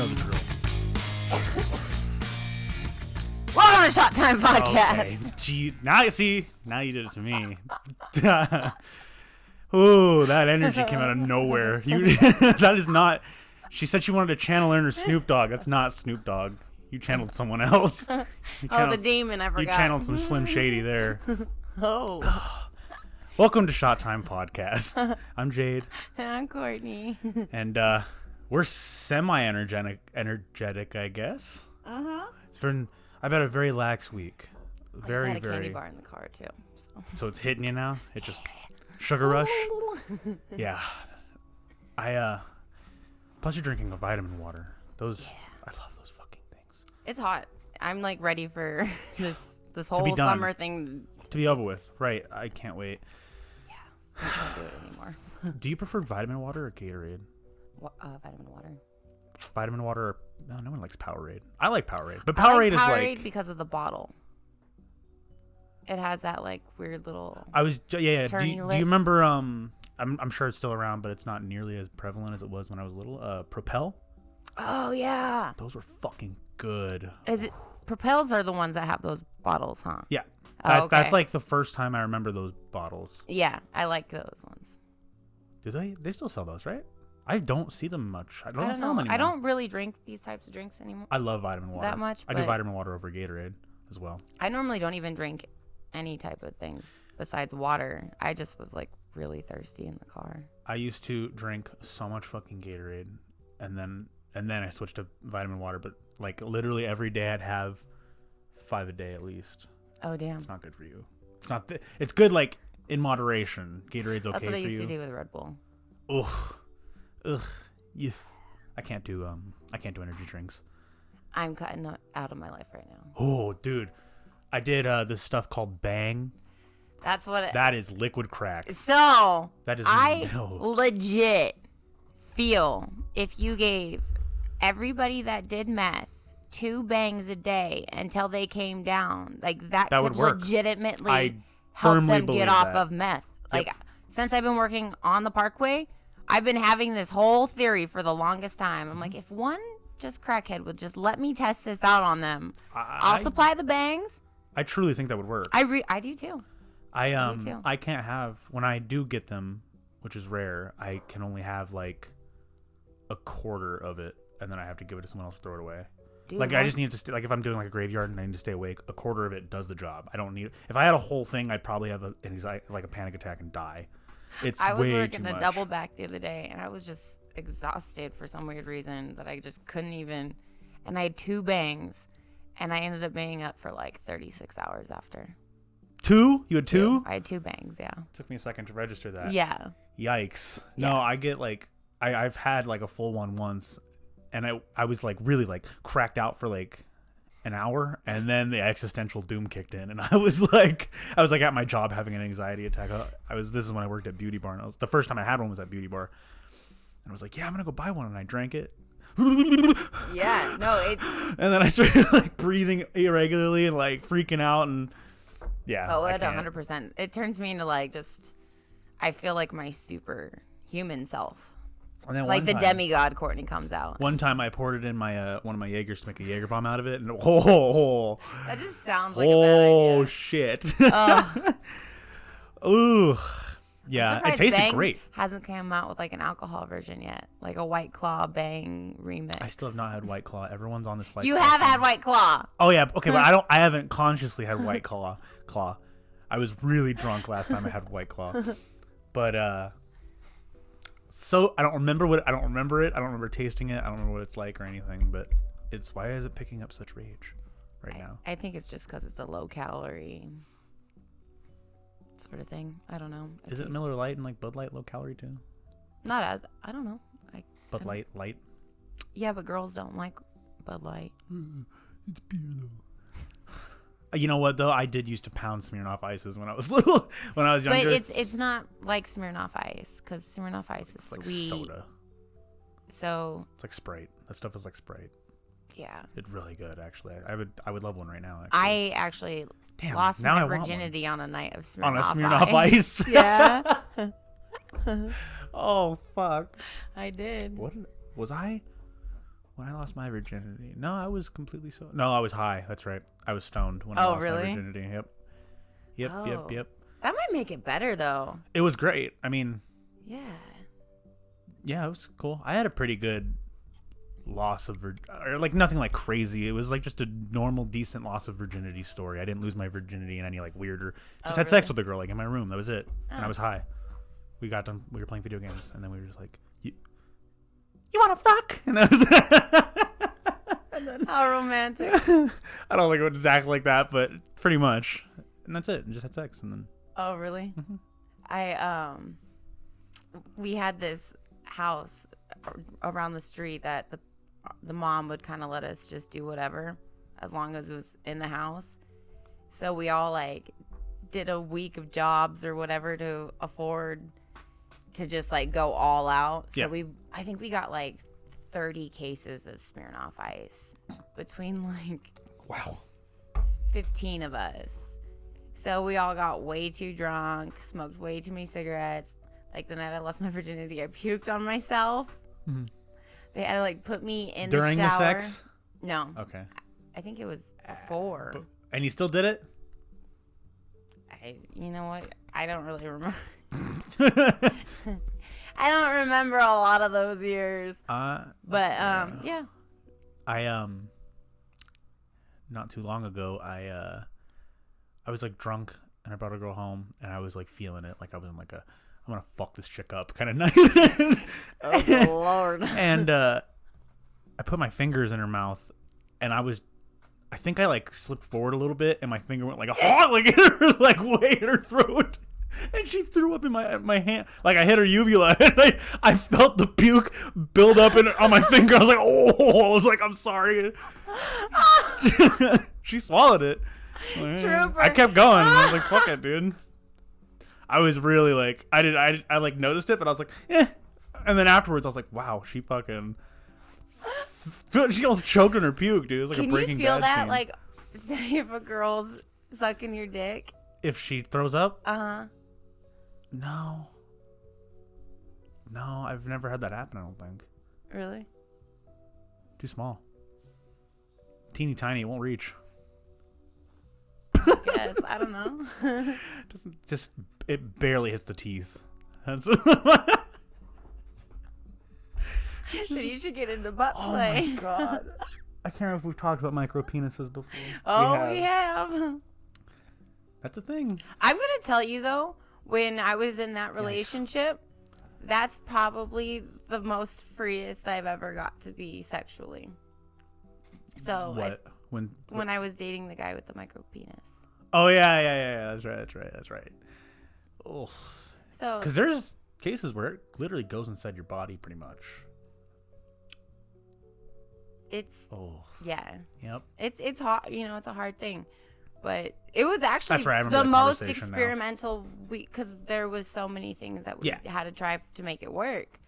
know the drill. Welcome to Shot Time Podcast. Okay. Gee, now you see. Now you did it to me. Ooh, that energy came out of nowhere. That is not. She said she wanted to channel inner Snoop Dogg. That's not Snoop Dogg. You channeled someone else. Oh, the demon, I forgot. You channeled some Slim Shady there. Oh. Welcome to Shot Time Podcast. I'm Jade. And I'm Courtney. And we're semi-energetic, I guess. Uh-huh. It's been, I've had a very lax week. I Very, just had a very. candy bar in the car, too. So it's hitting you now? It just, sugar rush? Yeah. Plus you're drinking a vitamin water. Those, I love those fucking things. It's hot. I'm like ready for this whole be done. summer thing. To be over with. Right. I can't wait. Yeah. I can't do it anymore. Do you prefer vitamin water or Gatorade? Vitamin water. Vitamin water or, no one likes Powerade. I like Powerade. But I Powerade like Powerade is like. because of the bottle. It has that like weird little. Do you lip. remember, I'm sure it's still around, but it's not nearly as prevalent as it was when I was little. Propel? Oh, yeah. Those were fucking good. Is it Propels are the ones that have those bottles, huh? Yeah. Oh, okay. That's like the first time I remember those bottles. Yeah, I like those ones. Do they? They still sell those, right? I don't see them much. I don't sell them know. anymore. I don't really drink these types of drinks anymore. I love vitamin water. That much, I do but- vitamin water over Gatorade as well. I normally don't even drink any type of things besides water. I just was like really thirsty in the car. I used to drink so much fucking Gatorade, and then I switched to vitamin water. But like literally every day I'd have 5 a day at least. Oh, damn. It's not good for you. It's not. It's good like in moderation. Gatorade's okay That's what I for used you. to do with Red Bull. Ugh. Yeah. I can't do energy drinks. I'm cutting out of my life right now. Oh, dude. I did this stuff called Bang. That's what That is liquid crack. So, That is I legit feel if you gave everybody that did meth 2 bangs a day until they came down, like that could would work. legitimately I help firmly them believe get off that. of meth. Like Yep. since I've been working on the Parkway, I've been having this whole theory for the longest time. I'm like, if one just crackhead would just let me test this out on them, I'll supply the bangs. I truly think that would work. I do too. Me too. I can't have, when I do get them, which is rare, I can only have like a quarter of it, and then I have to give it to someone else to throw it away. Dude, Like I just need to like if I'm doing like a graveyard and I need to stay awake, a quarter of it does the job. I don't need. If I had a whole thing, I'd probably have an anxiety, like a panic attack, and die. It's I was way working too a much. double back the other day, and I was just exhausted for some weird reason that I just couldn't even. And I had 2 bangs, and I ended up being up for like 36 hours after. 2? You had 2? I had 2 bangs, yeah. Took me a second to register that. Yeah. Yikes. Yeah. No, I get like I've had like a full one once, and I was like really like cracked out for like an hour, and then the existential doom kicked in, and I was like at my job having an anxiety attack. This is when I worked at Beauty Bar, and the first time I had one was at Beauty Bar, and I was like, yeah, I'm gonna go buy one, and I drank it. Yeah, no, it's. And then I started like breathing irregularly and like freaking out, and yeah. Oh, I at can't. 100%. It turns me into like just. I feel like my superhuman self. And then Like one the time- demigod Courtney comes out. One time I poured it in my one of my Jaegers to make a Jaeger bomb out of it, and That just sounds like a bad idea. shit. Ugh. Ooh. Yeah, it Surprised tasted Bang great. Hasn't come out with like an alcohol version yet, like a White Claw Bang remix. I still have not had White Claw. Everyone's on this White You Claw have thing. had White Claw. Oh yeah, okay, but I haven't consciously had White Claw. I was really drunk last time I had White Claw. But so I don't remember it. I don't remember tasting it. I don't remember what it's like or anything, but why is it picking up such rage right now? I think it's just because it's a low calorie sort of thing. I don't know. Is it Miller Lite and like Bud Light low calorie too? Not as I don't know. Bud Light light. Yeah, but girls don't like Bud Light. It's beer though. You know what though? I did used to pound Smirnoff Ices when I was little. When I was younger. But it's not like Smirnoff Ice because Smirnoff Ice is It's like sweet. soda. So It's like Sprite. That stuff is like Sprite. yeah, It's really good actually. I would love one right now. Actually. I actually Damn, lost now I my want one. virginity on a night of Smirnoff On a Smirnoff Ice. Yeah, Oh fuck. I did. What was I? When I lost my virginity. No, I was completely so. No, I was high. That's right. I was stoned when I Oh, lost my really? virginity. Yep. Yep. Oh. Yep. That might make it better, though. It was great. I mean, Yeah. yeah, it was cool. I had a pretty good loss of or like nothing like crazy. It was like just a normal, decent loss of virginity story. I didn't lose my virginity in any like weirder. Just had sex with a girl like in my room. That was it. And I was high. We got done. We were playing video games, and then we were just like, "You want to fuck?" And that was. And then, How romantic. I don't think it was exactly like that, but pretty much. And that's it. And just had sex, and then. Oh, really? Mm-hmm. We had this house around the street that the mom would kind of let us just do whatever as long as it was in the house. So we all like did a week of jobs or whatever to afford to just like go all out. So I think we got like 30 cases of Smirnoff Ice between like Wow. 15 of us. So we all got way too drunk, smoked way too many cigarettes. Like the night I lost my virginity, I puked on myself. Mm-hmm. They had to like put me in During the shower. the sex? No. Okay. I think it was before. And you still did it? You know what? I don't really remember. I don't remember a lot of those years. But yeah. I not too long ago I was like drunk and I brought a girl home and I was like feeling it, like I was in like a I'm gonna fuck this chick up kind of night. Oh Lord. And I put my fingers in her mouth and I think I like slipped forward a little bit and my finger went like like in her like way in her throat. And she threw up in my hand. Like I hit her uvula. And I felt the puke build up on my finger. I was like, oh, I was like, I'm sorry. She swallowed it. Trooper. I kept going. I was like, fuck it, dude. I was really like, I like noticed it, but I was like, eh. And then afterwards, I was like, wow, she fucking, she almost choked on her puke, dude. It was like Can a Breaking you feel Bad that? scene. Like, say if a girl's sucking your dick. If she throws up? Uh-huh. No, I've never had that happen, I don't think. Really? Too small. Teeny tiny, it won't reach. Yes, I don't know. Just it barely hits the teeth. That's Then you should get into butt oh play. my god. I can't remember if we've talked about micro penises before. Oh, we have. That's a thing. I'm going to tell you, though, when I was in that relationship, that's probably the most freest I've ever got to be sexually. So What? when I was dating the guy with the micro penis. Oh yeah. That's right. Oh. So Because there's cases where it literally goes inside your body, pretty much. it's Oh. yeah, Yep. it's hard. You know, it's a hard thing. But it was actually That's right, I remember the that most conversation now. experimental week because there was so many things that we had to try to make it work.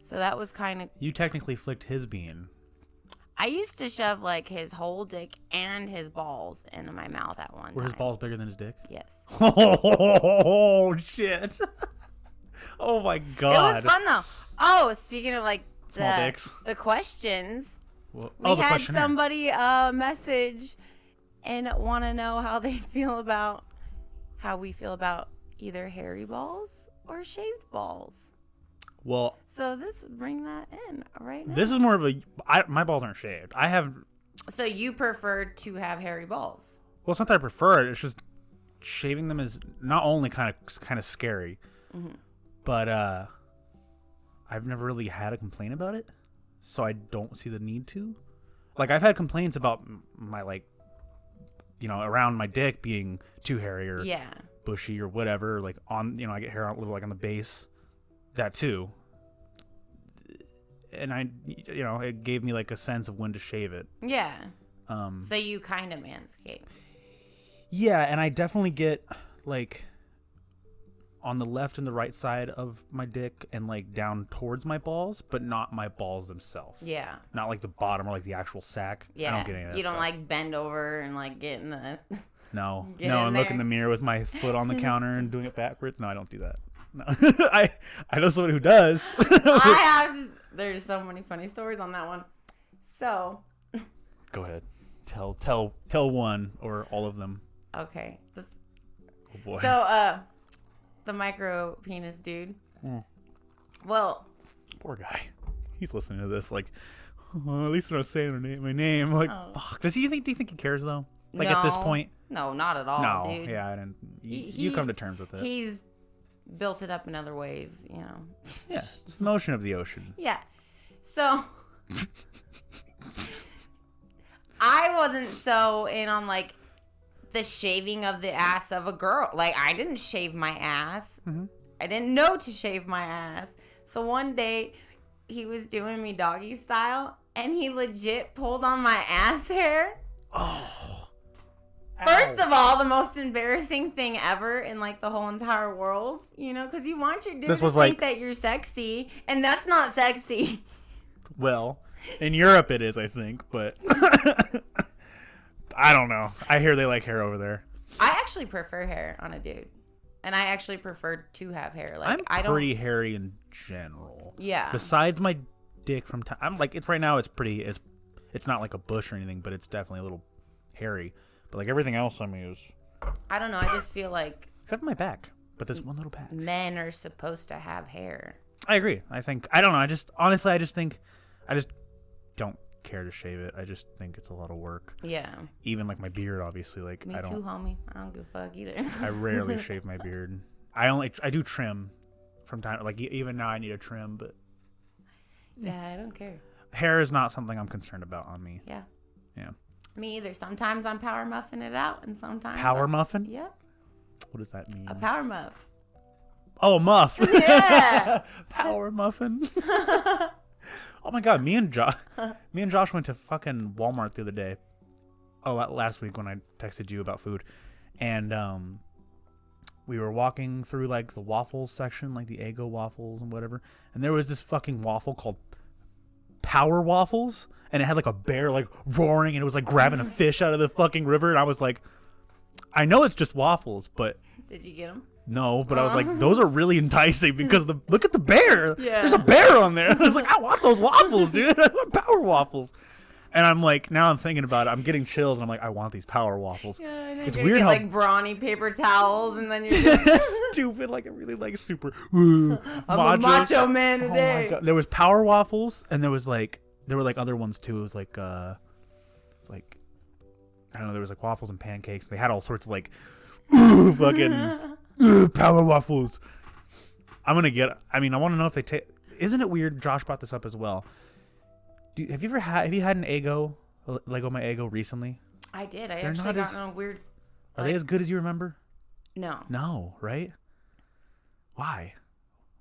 So that was kind of. You technically flicked his bean. I used to shove like his whole dick and his balls into my mouth at one Were time. his balls bigger than his dick? Yes. Oh shit! Oh my god! It was fun though. Oh, speaking of like Small dicks. the questions, Well, we the had questionnaire. somebody message and want to know how they feel about how we feel about either hairy balls or shaved balls. Well, So this bring that in right now. this is more of a. My balls aren't shaved. I have. So you prefer to have hairy balls? Well, it's not that I prefer it. It's just shaving them is not only kind of scary, but I've never really had a complaint about it, so I don't see the need to. Like I've had complaints about my around my dick being too hairy or bushy or whatever. Like on I get hair a little like on the base. That too. And I it gave me like a sense of when to shave it. Yeah. So you kind of manscape. Yeah, and I definitely get like on the left and the right side of my dick and like down towards my balls, but not my balls themselves. Yeah. Not like the bottom or like the actual sack. Yeah. I don't get any of that You don't stuff. like bend over and like get in the. No, Get no, in and look there. in the mirror with my foot on the counter and doing it backwards. No, I don't do that. No, I know somebody who does. I have. There's so many funny stories on that one. So, Go ahead. Tell one or all of them. okay. Oh boy. So, the micro penis dude. Well, Poor guy. He's listening to this like, oh, at least I'm not saying my name. Like, fuck. Do you think he cares though? Like at this no. point? No, not at all, No. dude. Yeah, I didn't. You He- come to terms with it. He's built it up in other ways, you know. Yeah, it's the motion of the ocean. Yeah. So I wasn't so in on like the shaving of the ass of a girl. Like I didn't shave my ass. I didn't know to shave my ass. So one day he was doing me doggy style and he legit pulled on my ass hair. First of all, the most embarrassing thing ever in like the whole entire world, you know, because you want your dude This to was think like- that you're sexy, and that's not sexy. Well, in Europe it is, I think, but I don't know. I hear they like hair over there. I actually prefer hair on a dude, and I actually prefer to have hair. Like I'm I don't. pretty hairy in general. Yeah. Besides my dick from time, I'm like it's right now. It's pretty. It's not like a bush or anything, but it's definitely a little hairy. But like everything else on me is, I don't know. I just feel like except for my back. But this one little patch. men are supposed to have hair. I agree. I think I don't know. I just honestly, I just don't care to shave it. I just think it's a lot of work. Yeah. Even like my beard, obviously. Like Me I too, don't. homie. I don't give a fuck either. I rarely shave my beard. I do trim from time. Like even now, I need a trim, but Yeah, I don't care. hair is not something I'm concerned about on me. Yeah. Yeah. Me either. Sometimes I'm power muffing it out, and sometimes Power I'm- muffin? Yep. What does that mean? A power muff. Oh, muff. Yeah. Power muffin. Oh my god, me and Josh went to fucking Walmart the other day. Oh, last week when I texted you about food, and we were walking through like the waffles section, like the Eggo waffles and whatever, and there was this fucking waffle called Power Waffles, and it had like a bear like roaring, and it was like grabbing a fish out of the fucking river, and I was like, I know it's just waffles, but Did you get them? no, but I was like, those are really enticing because look at the bear. Yeah. There's a bear on there. I was like, I want those waffles, dude. I want Power Waffles. And I'm like, now I'm thinking about it. I'm getting chills, and I'm like, I want these Power Waffles. Yeah, I know. It's You're weird gonna how get, like brawny paper towels, and then you're just stupid, like, I really like super. I'm a macho man Oh my today. god, there was Power Waffles, and there were like other ones too. It was like I don't know. There was like waffles and pancakes. They had all sorts of like fucking Power Waffles. I want to know if they take. Isn't it weird? Josh brought this up as well. Have you had an Eggo, Lego My Eggo recently? I did. I They're actually not got as- on a weird. Are they as good as you remember? No. No, right? Why?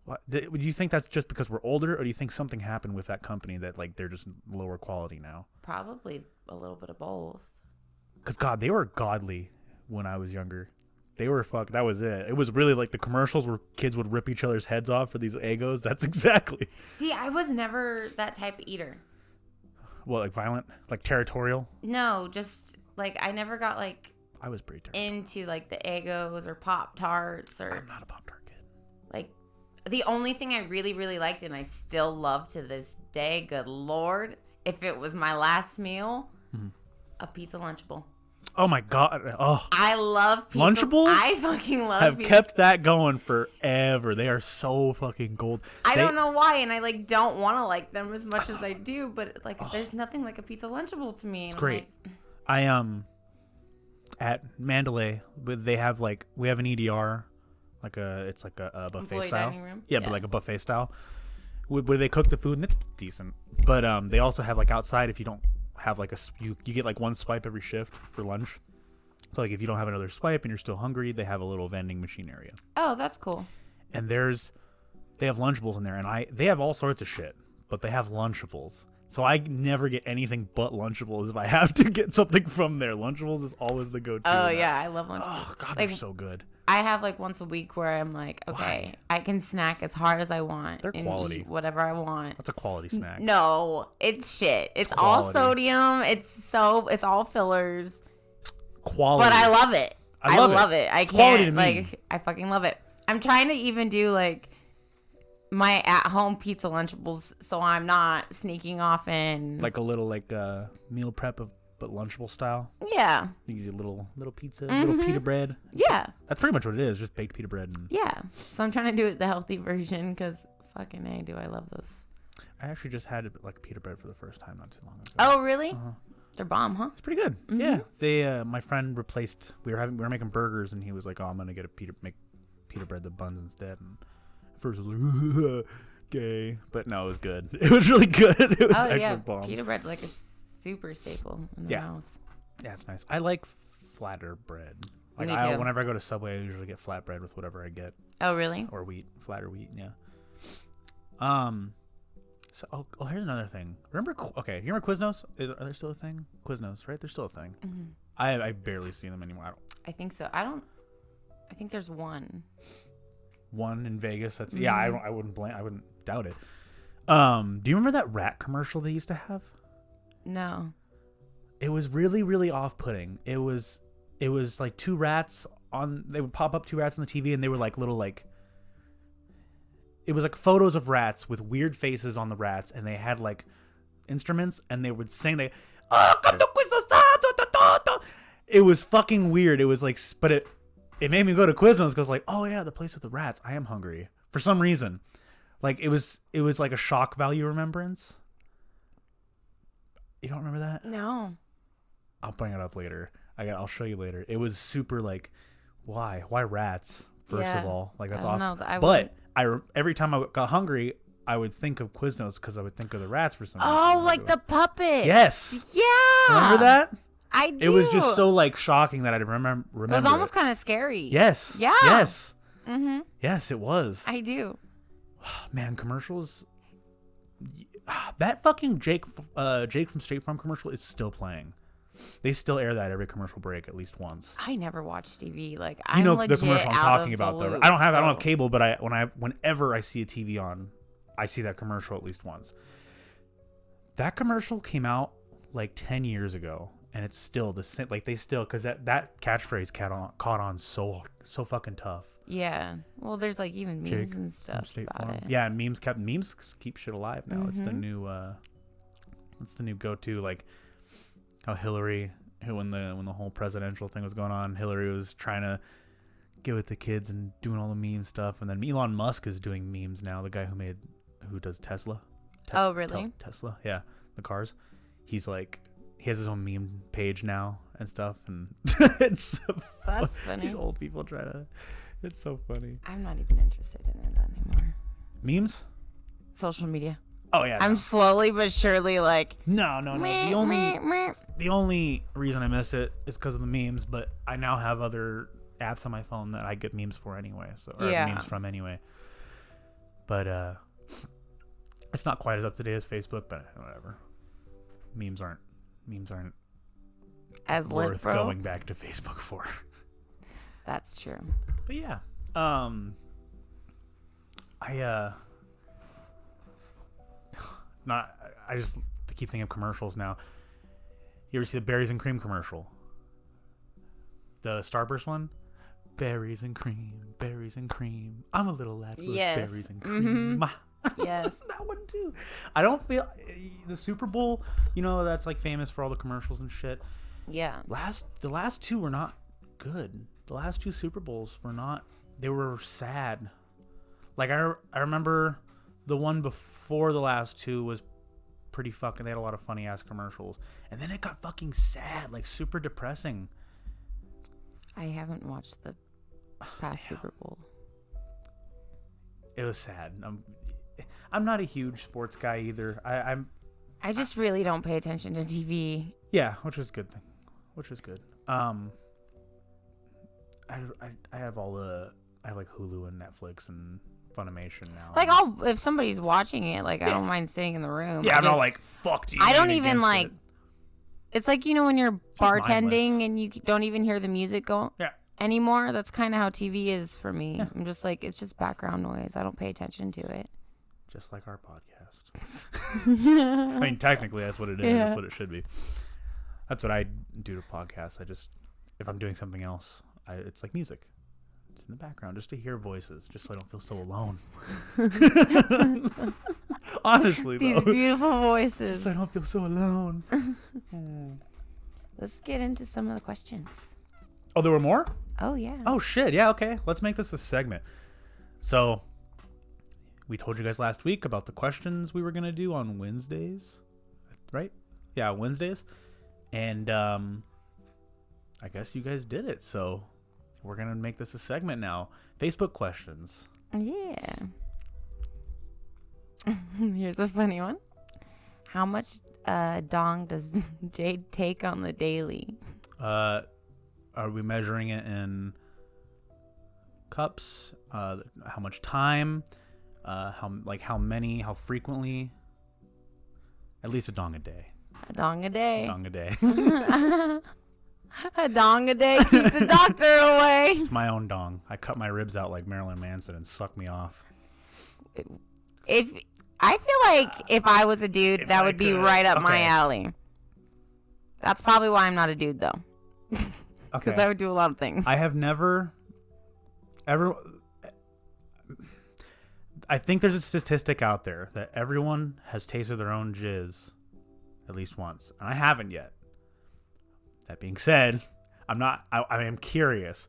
What? Do you think that's just because we're older, or do you think something happened with that company that like they're just lower quality now? Probably a little bit of both. Because God, they were godly when I was younger. They were that was it. It was really like the commercials where kids would rip each other's heads off for these Eggos. That's exactly. See, I was never that type of eater. Well, like violent, like territorial. No, just like I never got like I was pretty territorial. into like the Eggos or Pop Tarts or I'm not a Pop-Tart kid. like the only thing I really, really liked and I still love to this day, good Lord, if it was my last meal, a pizza Lunchable. Oh my God. Oh, I love pizza. Lunchables I fucking love have pizza. kept that going forever. They are so fucking gold. I don't know why, and I like don't want to like them as much as I do, but like there's nothing like a pizza Lunchable to me. And I'm Great. like, I at Mandalay, but they have like we have an EDR, it's like a buffet Employee style. dining room? Yeah, Yeah. but like a buffet style, where they cook the food and it's decent. But they also have like outside if you don't have like you get like one swipe every shift for lunch. So like if you don't have another swipe and you're still hungry, they have a little vending machine area. oh, that's cool. And they have Lunchables in there, and they have all sorts of shit, but they have Lunchables. So I never get anything but Lunchables if I have to get something from there. Lunchables is always the go-to. Oh in that. yeah, I love Lunchables. Oh God, Like, they're so good. I have like once a week where I'm like, okay, I can snack as hard as I want. They're and quality. eat whatever I want. That's a quality snack. No, it's shit. It's all Quality. sodium. It's all fillers. Quality. But I love it. I love it. I It's quality can't to me. like I fucking love it. I'm trying to even do like my at-home pizza Lunchables, so I'm not sneaking off in. Like a little meal prep but Lunchable style. Yeah. You get a little pizza, little pita bread. Yeah. That's pretty much what it is, just baked pita bread. And Yeah. So I'm trying to do it the healthy version because fucking A, do I love those. I actually just had like pita bread for the first time not too long ago. Oh, really? Uh-huh. They're bomb, huh? It's pretty good. Yeah. They my friend replaced. We were making burgers, and he was like, "Oh, I'm gonna make pita bread the buns instead." And at first I was like, "Gay," but no, it was good. It was really good. It was actually bomb. Pita bread's like a super staple in the house. Yeah, it's nice. I like flatter bread. Like Me too. Whenever I go to Subway, I usually get flat bread with whatever I get. Oh, really? Or wheat, flatter wheat. Yeah. So, here's another thing. You remember Quiznos? Are they still a thing? Quiznos, right? They're still a thing. Mm-hmm. I barely see them anymore. I think so. I think there's one. One in Vegas. That's Mm-hmm. yeah. I wouldn't doubt it. Do you remember that rat commercial they used to have? No. It was really, really off-putting. It was like two rats on. They would pop up two rats on the TV, and they were like little like. It was like photos of rats with weird faces on the rats, and they had like instruments, and they would sing. It was fucking weird. It was like, but it made me go to Quiznos because like, oh yeah, the place with the rats. I am hungry for some reason. Like it was like a shock value remembrance. You don't remember that? No. I'll bring it up later. I'll show you later. It was super like, why rats? First of all, like that's awful. But every time I got hungry, I would think of Quiznos because I would think of the rats for some reason. Oh, like the puppet. Yes. Yeah. Remember that? I do. It was just so like shocking that I remember. It was almost kind of scary. Yes. Yeah. Yes. Mm-hmm. Yes, it was. I do. Man, commercials. That fucking Jake from State Farm commercial is still playing. They still air that every commercial break at least once. I never watch TV. Like you know the commercial I'm talking about though. I don't have cable, but whenever I see a TV on, I see that commercial at least once. That commercial came out like 10 years ago, and it's still the same. Like they still because that catchphrase caught on so fucking tough. Yeah. Well, there's like even memes Jake and stuff about it. Yeah, memes keep shit alive now. Mm-hmm. It's the new go-to. Like how Hillary, when the whole presidential thing was going on, Hillary was trying to get with the kids and doing all the meme stuff, and then Elon Musk is doing memes now. The guy who does Tesla. Oh, really? Tesla, yeah, the cars. He has his own meme page now and stuff, and it's that's funny. These old people try to. It's so funny. I'm not even interested in it anymore. Memes? Social media. Oh yeah. I'm slowly but surely like. No. The only reason I miss it is because of the memes, but I now have other apps on my phone that I get memes for anyway. Memes from anyway. But it's not quite as up to date as Facebook, but whatever. Memes aren't as worth going back to Facebook for. That's true. But yeah, I just keep thinking of commercials now. You ever see the berries and cream commercial? The Starburst one? Berries and cream. I'm a little lad with berries and cream. Mm-hmm. Yes. That one too. I don't feel the Super Bowl, that's like famous for all the commercials and shit. Yeah. The last two were not good. The last two Super Bowls were not. They were sad. Like I remember the one before the last two was pretty fucking. They had a lot of funny ass commercials, and then it got fucking sad, like super depressing. I haven't watched the past Super Bowl. It was sad. I'm not a huge sports guy either. I just really don't pay attention to TV. Yeah, which is a good thing. I have like Hulu and Netflix and Funimation now. Like if somebody's watching it, like I don't mind sitting in the room. Yeah, I'm not like fuck TV. I don't even like it. It's like when you're bartending and you don't even hear the music go anymore. That's kind of how TV is for me. Yeah. I'm just like, it's just background noise. I don't pay attention to it. Just like our podcast. I mean, technically that's what it is. Yeah. That's what it should be. That's what I do to podcasts. If I'm doing something else, it's like music. in the background just to hear voices, just so I don't feel so alone. Honestly, These though. beautiful Just voices. so I don't feel so alone. Let's get into some of the questions. Oh, there were more? Oh, yeah. Oh, shit. Yeah, okay. Let's make this a segment. So, we told you guys last week about the questions we were going to do on Wednesdays. Right? Yeah, Wednesdays. And, I guess you guys did it. So, we're going to make this a segment now. Facebook questions. Yeah. Here's a funny one. How much dong does Jade take on the daily? Are we measuring it in cups? How much time? How many? How frequently? At least a dong a day. A dong a day. A dong a day. A dong a day keeps the doctor away. It's my own dong. I cut my ribs out like Marilyn Manson and suck me off. If I feel like if I was a dude, that would be right up my alley. That's probably why I'm not a dude, though. Because I would do a lot of things. I have never, ever. I think there's a statistic out there that everyone has tasted their own jizz at least once, and I haven't yet. That being said, I am curious,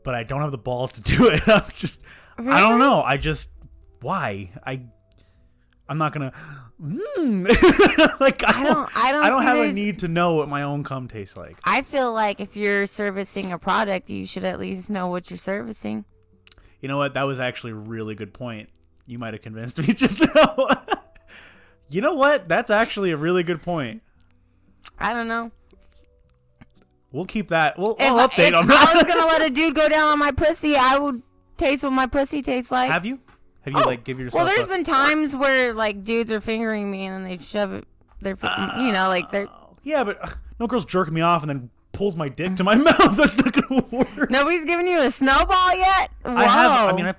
but I don't have the balls to do it. Really? I don't know. Why? I'm not gonna. Like I don't have a need to know what my own cum tastes like. I feel like if you're servicing a product, you should at least know what you're servicing. You know what? That was actually a really good point. You might have convinced me just now. You know what? That's actually a really good point. I don't know. We'll keep that. We'll If update on I that. was gonna let a dude go down on my pussy, I would taste what my pussy tastes like. Have you? Have you give yourself? Well, there's been times where like dudes are fingering me and then they shove it. They're they're. Yeah, but no girl's jerking me off and then pulls my dick to my mouth. That's not gonna work. Nobody's given you a snowball yet. Whoa. I have. I mean,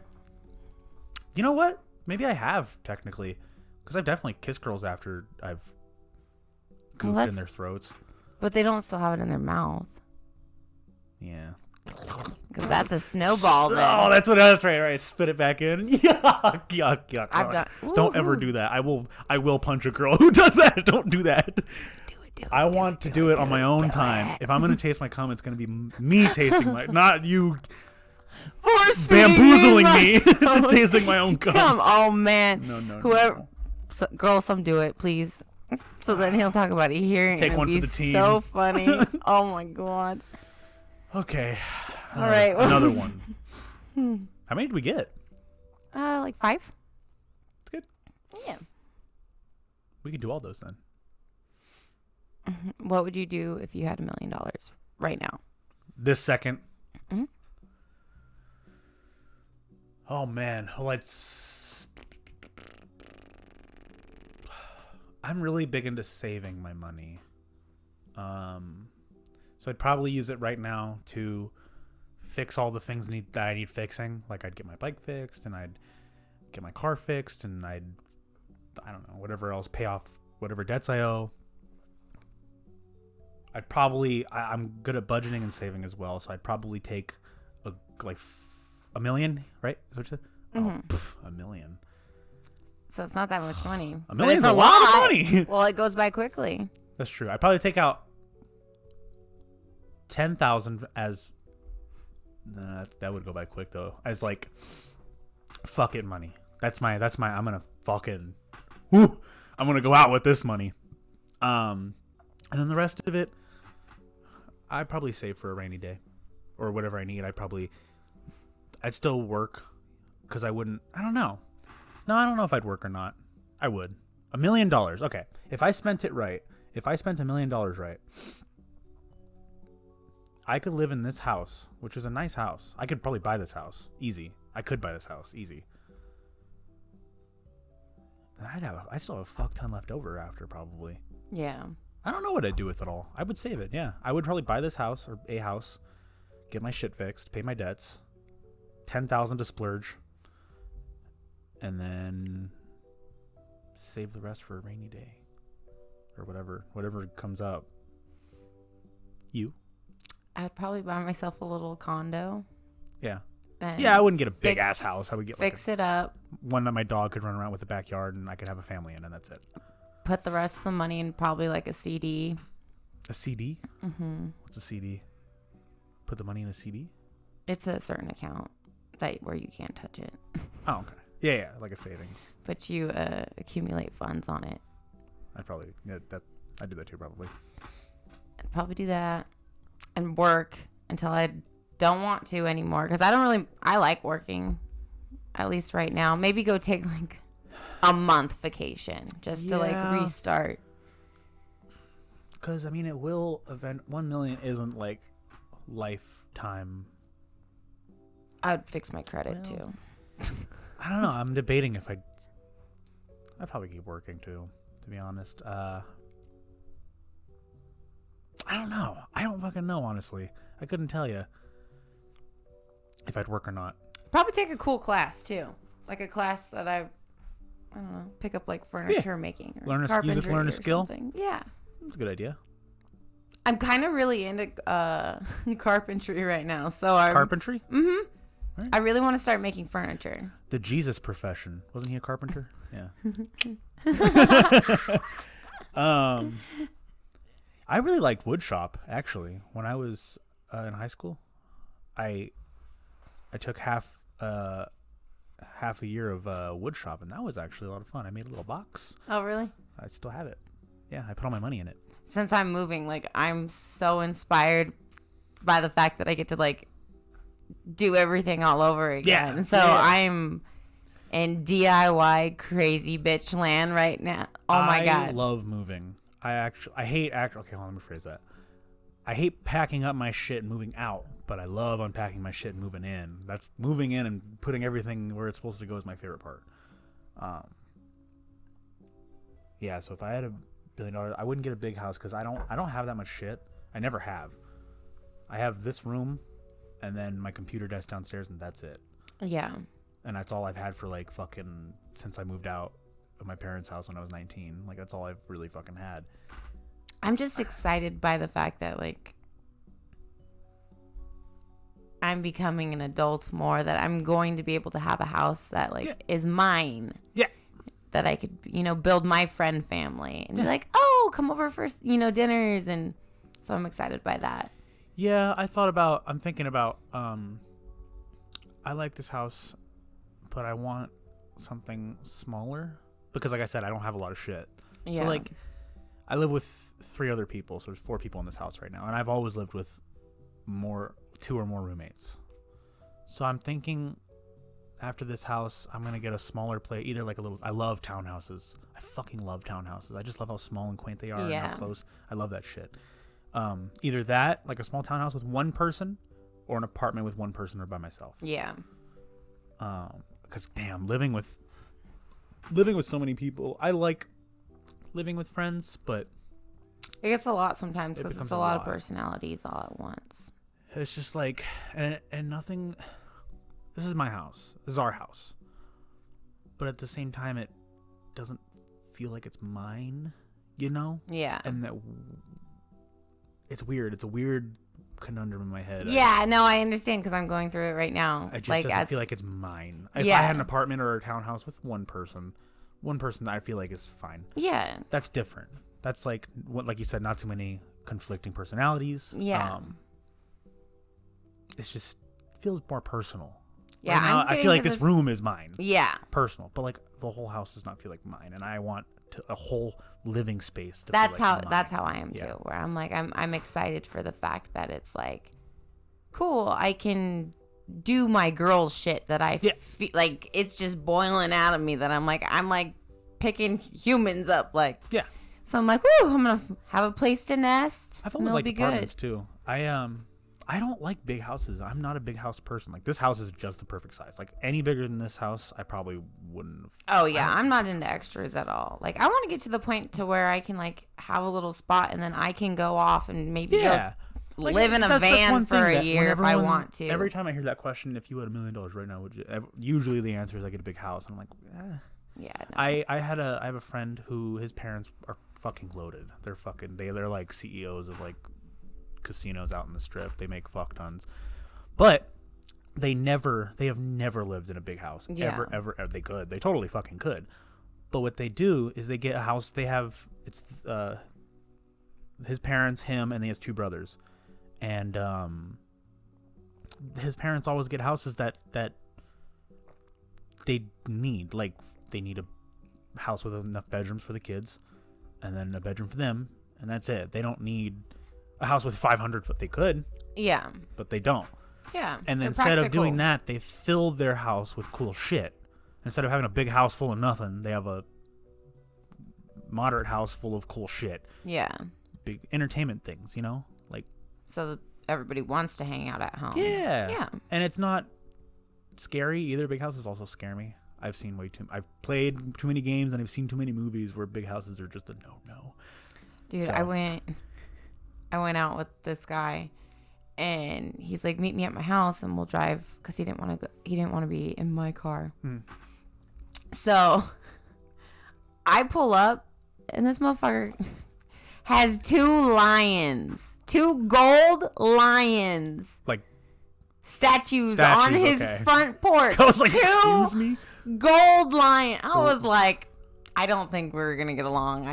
you know what? Maybe I have technically, because I've definitely kissed girls after I've goofed in their throats. But they don't still have it in their mouth. Yeah. Because that's a snowball. Then. Oh, that's right. Spit it back in. Yuck. Don't ever do that. I will punch a girl who does that. Don't do that. Do it. I want to do it on my own time. If I'm gonna taste my cum, it's gonna be me tasting my, not you. Bamboozling me to tasting my own cum. Oh man. No. Whoever, no. So, girl, some do it, please. So then he'll talk about it here. Take and one it'll for be the team. So funny. Oh my god. Okay. All right. Another one. How many did we get? Like 5. That's good. Yeah. We could do all those then. What would you do if you had $1 million right now? This second. Mm-hmm. Oh man. Well, I'm really big into saving my money. So I'd probably use it right now to fix all the things that I need fixing. Like I'd get my bike fixed and I'd get my car fixed and I don't know, whatever else, pay off whatever debts I owe. I'd probably, I'm good at budgeting and saving as well. So I'd probably take $1 million, right? Is what you said? Mm-hmm. Oh, $1 million. So it's not that much money. $1 million's a lot of money. Well, it goes by quickly. That's true. I'd probably take out 10,000 as that would go by quick though. As like fuck it money. That's my I'm gonna fucking I'm gonna go out with this money. And then the rest of it I'd probably save for a rainy day or whatever I need. I'd still work because I don't know. No, I don't know if I'd work or not. I would. $1 million. Okay. If I spent it right, if I spent $1 million right, I could live in this house, which is a nice house. I could probably buy this house. Easy. I could buy this house. Easy. And I still have a fuck ton left over after probably. Yeah. I don't know what I'd do with it all. I would save it, yeah. I would probably buy this house or a house, get my shit fixed, pay my debts, 10,000 to splurge, and then save the rest for a rainy day or whatever comes up. You? I'd probably buy myself a little condo Yeah. And Yeah, I wouldn't get a big fix- ass house. I would get like fix it up, one that my dog could run around with the backyard and I could have a family in, and that's it. put the rest of the money in probably like a CD. A CD? Mm-hmm. What's a CD? Put the money in a CD? It's a certain account where you can't touch it, Oh, okay. Yeah, like a savings. but you accumulate funds on it. I'd probably I'd do that too, probably. I'd probably do that and work until I don't want to anymore, because I like working, at least right now. Maybe go take like a month vacation just to like Yeah. restart. Because I mean, it will 1 million isn't like lifetime. I'd fix my credit Well, too. I don't know. I'm debating if I'd probably keep working too, to be honest. I don't know. I don't fucking know, honestly. I couldn't tell you if I'd work or not. Probably take a cool class too, like a class that I don't know, pick up like furniture making or Use it to carpentry learn a or skill? something. Yeah, That's a good idea. I'm kind of really into carpentry right now, so I Carpentry? I really want to start making furniture. The Jesus profession. Wasn't he a carpenter? Yeah. I really liked woodshop, actually. When I was in high school, I took half a year of woodshop, and that was actually a lot of fun. I made a little box. Oh, really? I still have it. Yeah, I put all my money in it. Since I'm moving, like, I'm so inspired by the fact that I get to like do everything all over again. Yeah, So yeah. I'm in DIY crazy bitch land right now. Oh my I god. love moving. I hate okay, hold on, let me phrase that. I hate packing up my shit and moving out, but I love unpacking my shit and moving in. That's moving in and putting everything where it's supposed to go is my favorite part. Yeah, so if I had $1 billion, I wouldn't get a big house because I don't have that much shit. I never have. I have this room and then my computer desk downstairs, and that's it. Yeah. And that's all I've had for like fucking since I moved out of my parents' house when I was 19. Like, that's all I've really fucking had. I'm just excited by the fact that like I'm becoming an adult more, that I'm going to be able to have a house that like is mine. Yeah. That I could, build my friend family and be like, oh, come over for, dinners. And so I'm excited by that. Yeah, I'm thinking about, I like this house, but I want something smaller because, like I said, I don't have a lot of shit. Yeah. So, like, I live with 3 other people, so there's 4 people in this house right now, and I've always lived with 2 or more roommates. So I'm thinking after this house, I'm going to get a smaller place, either like I love townhouses. I fucking love townhouses. I just love how small and quaint they are and how close. I love that shit. Either that, like a small townhouse with 1 person, or an apartment with 1 person or by myself. Yeah. Because damn, living with so many people, I like living with friends, but It gets a lot sometimes It because becomes it's a a lot lot. of personalities all at once. it's just like, and nothing. This is my house. This is our house. But at the same time, it doesn't feel like it's mine, Yeah. And that it's weird. It's a weird conundrum in my head. Yeah, no, I understand because I'm going through it right now. I just like, doesn't feel like it's mine. If Yeah. I had an apartment or a townhouse with 1 person I feel like is fine. Yeah. That's different. That's like you said, not too many conflicting personalities. Yeah. It's just feels more personal. Yeah, Right now, I'm I getting feel like to this room is mine, Yeah. personal, but like the whole house does not feel like mine, and I want a whole living space. To That's feel like that's mine. how I am too. Yeah. Where I'm like I'm excited for the fact that it's like cool. I can do my girl shit that I feel like it's just boiling out of me. That I'm like picking humans up. Like Yeah. So I'm like, woo! I'm gonna have a place to nest. I've and always it'll liked be apartments good. too. I don't like big houses. I'm not a big house person. Like, this house is just the perfect size. Like, any bigger than this house, I probably wouldn't have. Oh yeah, I'm not into extras at all. Like I want to get to the point to where I can like have a little spot and then I can go off and maybe Yeah. go live in a van for a year if I want to. Every time I hear that question, if you had $1 million right now, would you? Usually the answer is I get a big house. And I'm like, eh. Yeah. No. I have a friend who his parents are fucking loaded. They're like CEOs of like casinos out in the strip. They make fuck tons. But they have never lived in a big house. Yeah. Ever. They could. They totally fucking could. But what they do is they get a house. They have, it's his parents, him, and he has two brothers. And his parents always get houses that they need. Like, they need a house with enough bedrooms for the kids, and then a bedroom for them, and that's it. They don't need a house with 500 foot. They could, Yeah. but they don't. Yeah. And they're instead of doing practical. that, they filled their house with cool shit. Instead of having a big house full of nothing, they have a moderate house full of cool shit. Yeah. Big entertainment things, you know? Like, So everybody wants to hang out at home. yeah. Yeah. And it's not scary either. Big houses also scare me. I've played too many games and I've seen too many movies where big houses are just a no. Dude, So- I went out with this guy, and he's like, "Meet me at my house, and we'll drive," because he didn't want to be in my car. So I pull up, and this motherfucker has two gold lions Like, statues on Statues, his okay. front porch. I was like, Two excuse me? gold lion. I was like, I don't think we're gonna get along.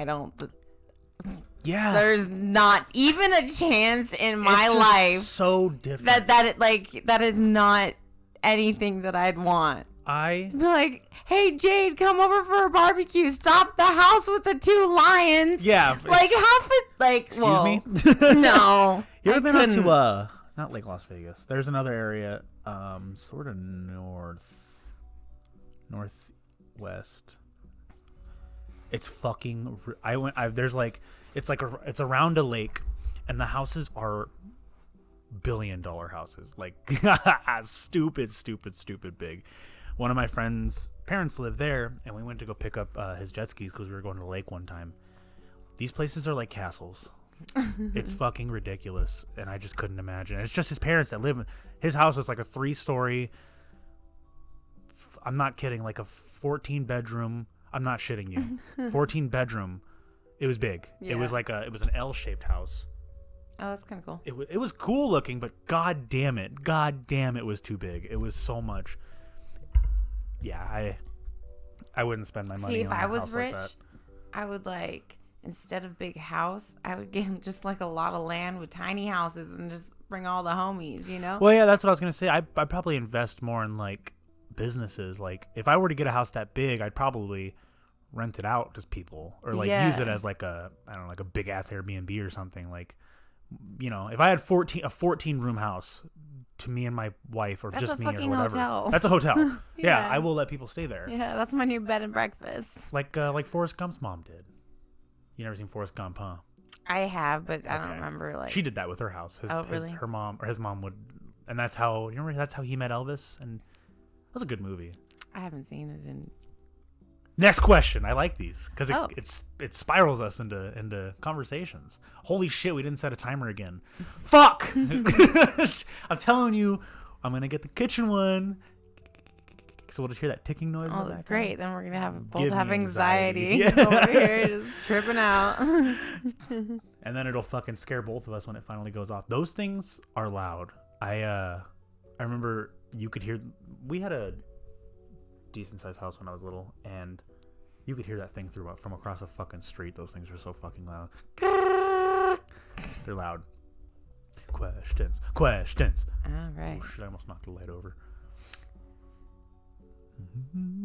Yeah. There's not even a chance in my It's just life so different. that is not anything that I'd want. I Be like, hey Jade, come over for a barbecue. Stop the house with the two lions. Yeah, Like it's- how like excuse whoa. me. No. You ever I been out couldn't. to not Lake Las Vegas? There's another area, sort of northwest. It's fucking. There's like, it's around a lake, and the houses are $1 billion houses, like stupid big. One of my friend's parents live there, and we went to go pick up his jet skis because we were going to the lake one time. These places are like castles. It's fucking ridiculous, and I just couldn't imagine. It's just his parents that live in his house. Was like a 3-story. I'm not kidding. Like a 14 bedroom. I'm not shitting you. 14 bedroom. It was big. Yeah. It was an L-shaped house. Oh, that's kind of cool. It was cool looking, but god damn it, it was too big. It was so much. Yeah, I wouldn't spend my money. See, if on a I was house rich, like that. I would instead of big house, I would get just like a lot of land with tiny houses and just bring all the homies, you know? Well, yeah, that's what I was gonna say. I'd probably invest more in like businesses. Like if I were to get a house that big, I'd probably rent it out to people or like use it as like a big ass Airbnb or something. Like, you know, if I had a 14 room house to me and my wife or That's just a me or fucking whatever, hotel. that's a hotel. yeah, Yeah. I will let people stay there. Yeah, that's my new bed and breakfast. Like Forrest Gump's mom did. You never seen Forrest Gump, huh? I have, but I don't Okay. remember She did that with her house. really? Her mom or his mom would, and that's how he met Elvis, and that was a good movie. I haven't seen it in. Next question. I like these because Oh. it spirals us into conversations. Holy shit, we didn't set a timer again. Fuck. I'm telling you, I'm gonna get the kitchen one. So we'll just hear that ticking noise. in the Oh, background. great! Then we're gonna Give both have me anxiety anxiety. over here, just tripping out. And then it'll fucking scare both of us when it finally goes off. Those things are loud. I remember you could hear. We had a decent sized house when I was little, and you could hear that thing from across a fucking street. Those things are so fucking loud. They're loud. Questions. All right. Oh shit! I almost knocked the light over.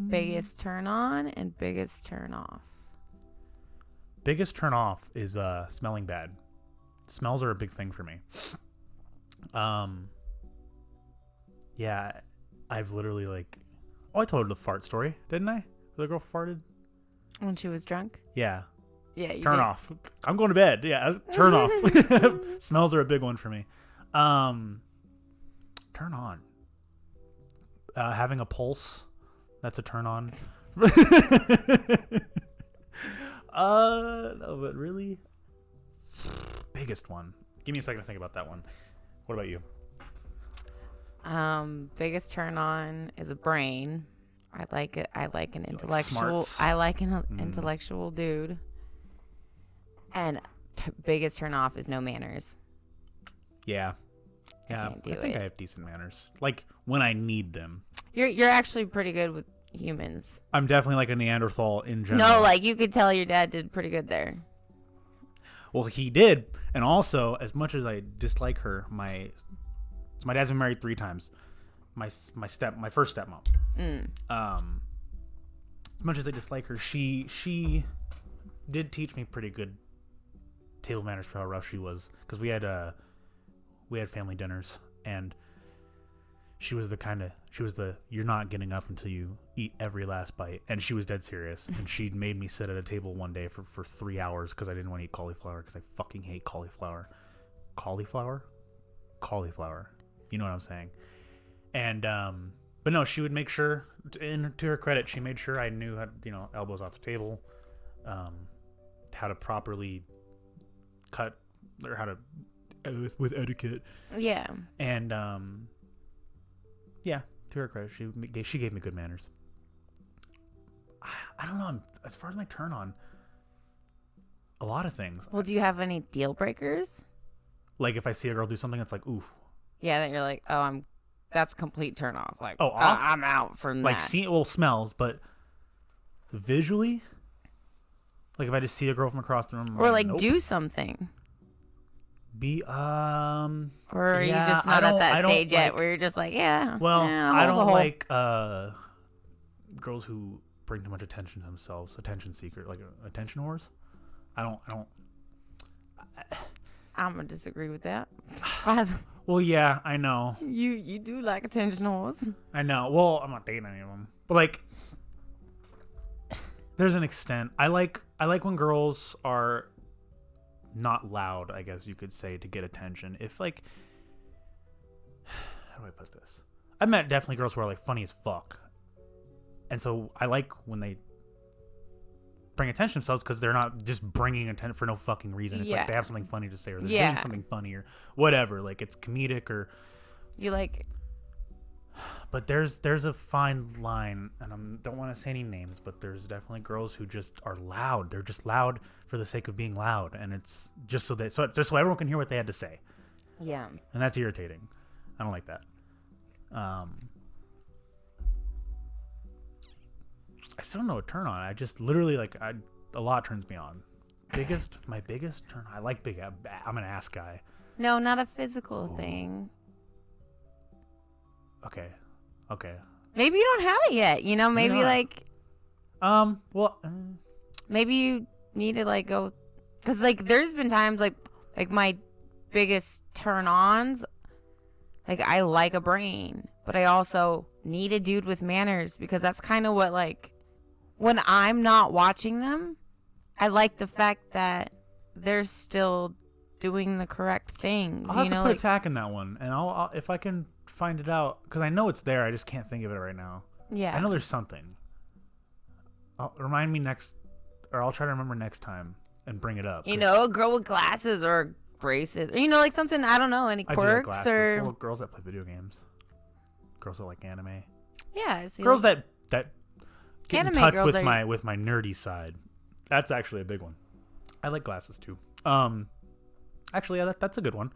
Biggest turn on and biggest turn off. Biggest turn off is smelling bad. Smells are a big thing for me. Yeah, I've literally I told her the fart story, didn't I? The girl farted. When she was drunk. Yeah. Yeah. You Turn did. off. I'm going to bed. Yeah, turn off. Smells are a big one for me. Turn on. Having a pulse, that's a turn on. No, but really, biggest one. Give me a second to think about that one. What about you? Biggest turn on is a brain. I like it. I like an intellectual. smarts? I like an intellectual dude. And biggest turn off is no manners. Yeah. Yeah, can't do I think it. I have decent manners. Like when I need them. You're actually pretty good with humans. I'm definitely like a Neanderthal in general. No, like you could tell your dad did pretty good there. Well, he did, and also as much as I dislike her, my dad's been married 3 times. My first stepmom. As much as I dislike her, she did teach me pretty good table manners for how rough she was, because we had family dinners, and she was the you're not getting up until you eat every last bite, and she was dead serious. And she made me sit at a table one day for 3 hours because I didn't want to eat cauliflower, because I fucking hate cauliflower. Cauliflower, you know what I'm saying? And but no, she would make sure, to her credit, she made sure I knew how to, elbows off the table, how to properly cut, or how to with etiquette. Yeah. And yeah, to her credit, she gave me good manners. I don't know. As far as my turn on, a lot of things. Well, do you have any deal breakers? Like if I see a girl do something, it's like, oof. Yeah, that you're like, oh, that's complete turn off. Like, Oh, off? I'm out from Like that. smells, but visually, like if I just see a girl from across the room, Or I'm like nope. do something. Or Or are you yeah, just not I at don't- I that don't stage yet like- where you're just like, yeah. Well, yeah, I hole's a don't hole. like girls who bring too much attention to themselves, attention seeker, like attention whores. I don't. I'm gonna disagree with that. Well, yeah, I know. You do like attention whores. I know. Well, I'm not dating any of them, but like, there's an extent. I like when girls are not loud, I guess you could say, to get attention. If like, how do I put this? I've met definitely girls who are like funny as fuck, and so I like when they bring attention to themselves, because they're not just bringing attention for no fucking reason. It's like they have something funny to say, or they're doing something funny, or whatever. Like it's comedic, or You like, but there's a fine line, and I don't want to say any names, but there's definitely girls who just are loud. They're just loud for the sake of being loud, and it's just so everyone can hear what they had to say, yeah. and that's irritating. I don't like that. I still don't know a turn on. I just literally a lot turns me on. My biggest turn. I like big. I'm an ass guy. No, not a physical thing. Okay. Maybe you don't have it yet. Maybe not. like Well. maybe you need to like go, because like there's been times like my biggest turn ons, like I like a brain, but I also need a dude with manners, because that's kind of what, like, when I'm not watching them, I like the fact that they're still doing the correct things. I'll have to put like, attack in that one, and I'll if I can find it out, because I know it's there. I just can't think of it right now. yeah. I know there's something. Remind me next, or I'll try to remember next time and bring it up. A girl with glasses or braces, or like something, I don't know, any I do like quirks glasses. or Well, girls that play video games, girls that like anime, yeah, so girls that get in Anime touch girls with are- with my nerdy side. That's actually a big one. I like glasses too. Actually, yeah, that's a good one.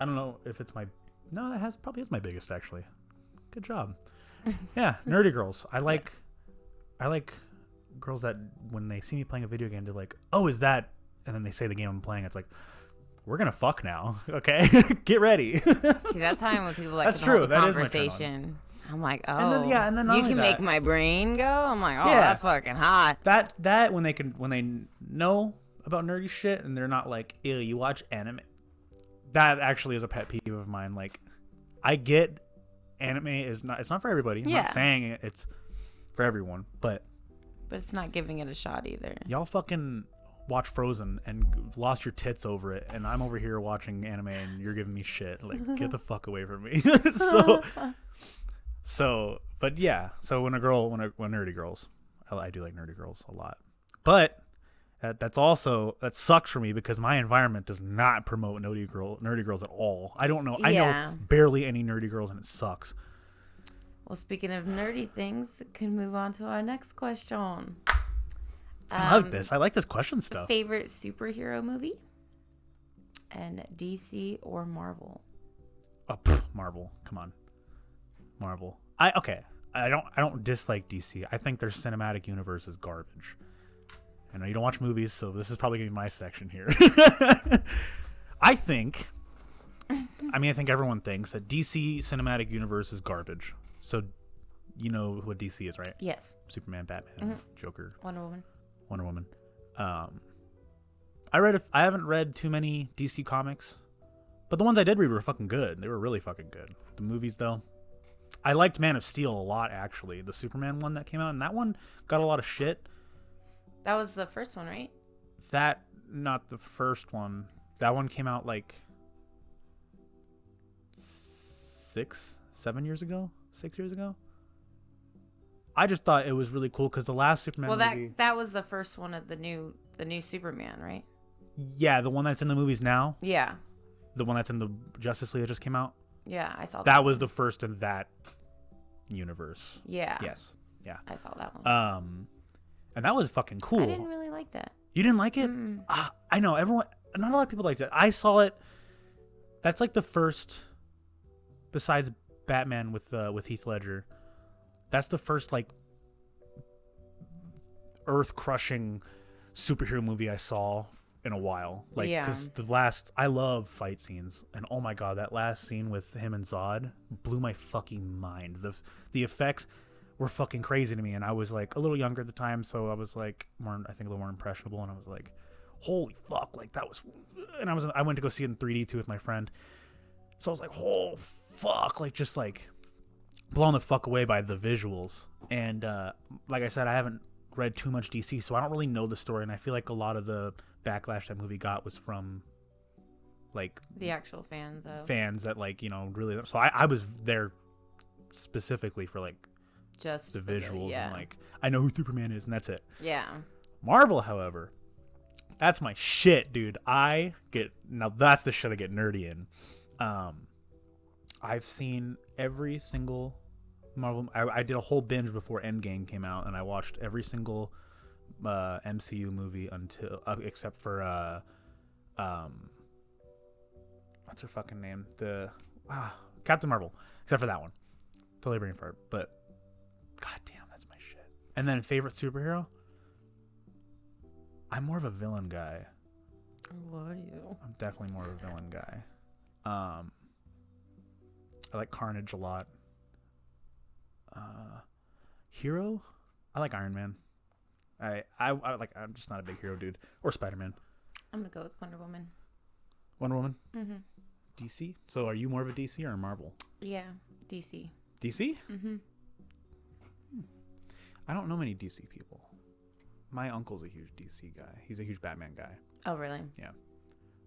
I don't know if it's that probably is my biggest, actually. Good job. Yeah, nerdy girls. I like girls that when they see me playing a video game, they're like, "Oh, is that?" And then they say the game I'm playing. It's like, we're gonna fuck now, okay? Get ready. See, that's how I'm with people like That's to hold true. the That is my turn on. conversation. I'm like, oh, And then not you only can that- make my brain go. I'm like, oh, Yeah. that's fucking hot. that when they know about nerdy shit and they're not like, ew, you watch anime. That actually is a pet peeve of mine. Like, I get anime it's not for everybody. I'm Yeah. not saying it's for everyone, but But it's not giving it a shot either. y'all fucking watch Frozen and lost your tits over it, and I'm over here watching anime and you're giving me shit. Like, get the fuck away from me. But yeah. So when nerdy girls, I do like nerdy girls a lot, but that sucks for me because my environment does not promote nerdy girls at all. I don't know. I Yeah. know barely any nerdy girls, and it sucks. Well, speaking of nerdy things, can move on to our next question. I love this. I like this question stuff. Favorite superhero movie? And DC or Marvel? Marvel. Come on, Marvel. I don't dislike DC. I think their cinematic universe is garbage. I know you don't watch movies, so this is probably gonna be my section here. I think everyone thinks that DC cinematic universe is garbage. So, you know what DC is, right? Yes. Superman, Batman, Joker, Wonder Woman. Wonder Woman. I haven't read too many DC comics, but the ones I did read were fucking good. They were really fucking good. The movies, though, I liked Man of Steel a lot, actually. The Superman one that came out, and that one got a lot of shit. That was the first one, right? Not the first one. That one came out like 6 years ago. I just thought it was really cool because the last Superman movie... that was the first one of the new Superman, right? Yeah, the one that's in the movies now. Yeah. The one that's in the Justice League that just came out. Yeah, I saw that. That was the first in that universe. Yeah. Yes. Yeah. I saw that one. And that was fucking cool. I didn't really like that. You didn't like it? I know everyone. Not a lot of people liked it. I saw it. That's like the first, besides Batman with Heath Ledger. That's the first like earth-crushing superhero movie I saw in a while. Like, because I love fight scenes, and oh my god, that last scene with him and Zod blew my fucking mind. The effects were fucking crazy to me, and I was like a little younger at the time, so I was like a little more impressionable, and I was like, holy fuck, like that was. And I went to go see it in 3D too with my friend, so I was like, oh fuck, like just like blown the fuck away by the visuals. And like I said, I haven't read too much DC, so I don't really know the story, and I feel like a lot of the backlash that movie got was from like the actual fans that like, you know, really. So I was there specifically for like just the visuals and like I know who Superman is, and that's it. Yeah. Marvel, however, that's my shit, dude. Now that's the shit I get nerdy in. I've seen every single Marvel. I did a whole binge before Endgame came out, and I watched every single MCU movie until except for what's her fucking name? Captain Marvel. Except for that one. Totally brain fart, but god damn, that's my shit. And then favorite superhero? I'm more of a villain guy. What are you? I'm definitely more of a villain guy. I like Carnage a lot. Hero? I like Iron Man. I'm just not a big hero dude. Or Spider-Man. I'm gonna go with Wonder Woman. Wonder Woman? Mm-hmm. DC? So are you more of a DC or a Marvel? Yeah, DC. DC? Mm-hmm. I don't know many DC people. My uncle's a huge DC guy. He's a huge Batman guy. Oh, really? Yeah.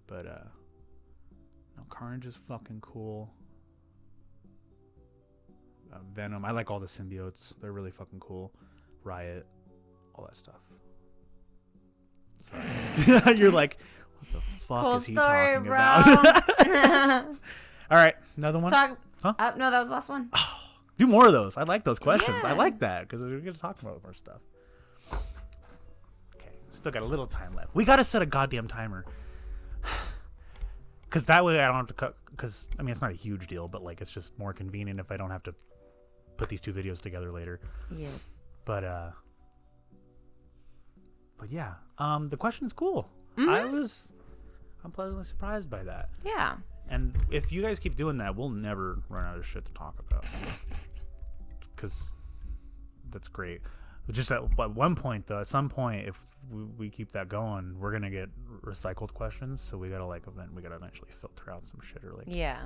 But, no, Carnage is fucking cool. Venom. I like all the symbiotes. They're really fucking cool. Riot. All that stuff. Sorry. You're like, what the fuck cool is he story, talking bro. about? All right, another one. Huh? No, that was the last one. Do more of those. I like those questions. Yeah. I like that because we're going to talk about more stuff. Okay, still got a little time left. We got to set a goddamn timer. Because that way I don't have to cut. Because, I mean, it's not a huge deal, but like it's just more convenient if I don't have to put these two videos together later. Yes. But yeah, the question's cool. Mm-hmm. I'm pleasantly surprised by that. Yeah. And if you guys keep doing that, we'll never run out of shit to talk about. Because that's great. Just at one point, though, at some point, if we keep that going, we're gonna get recycled questions. So we gotta eventually filter out some shit or like. Yeah.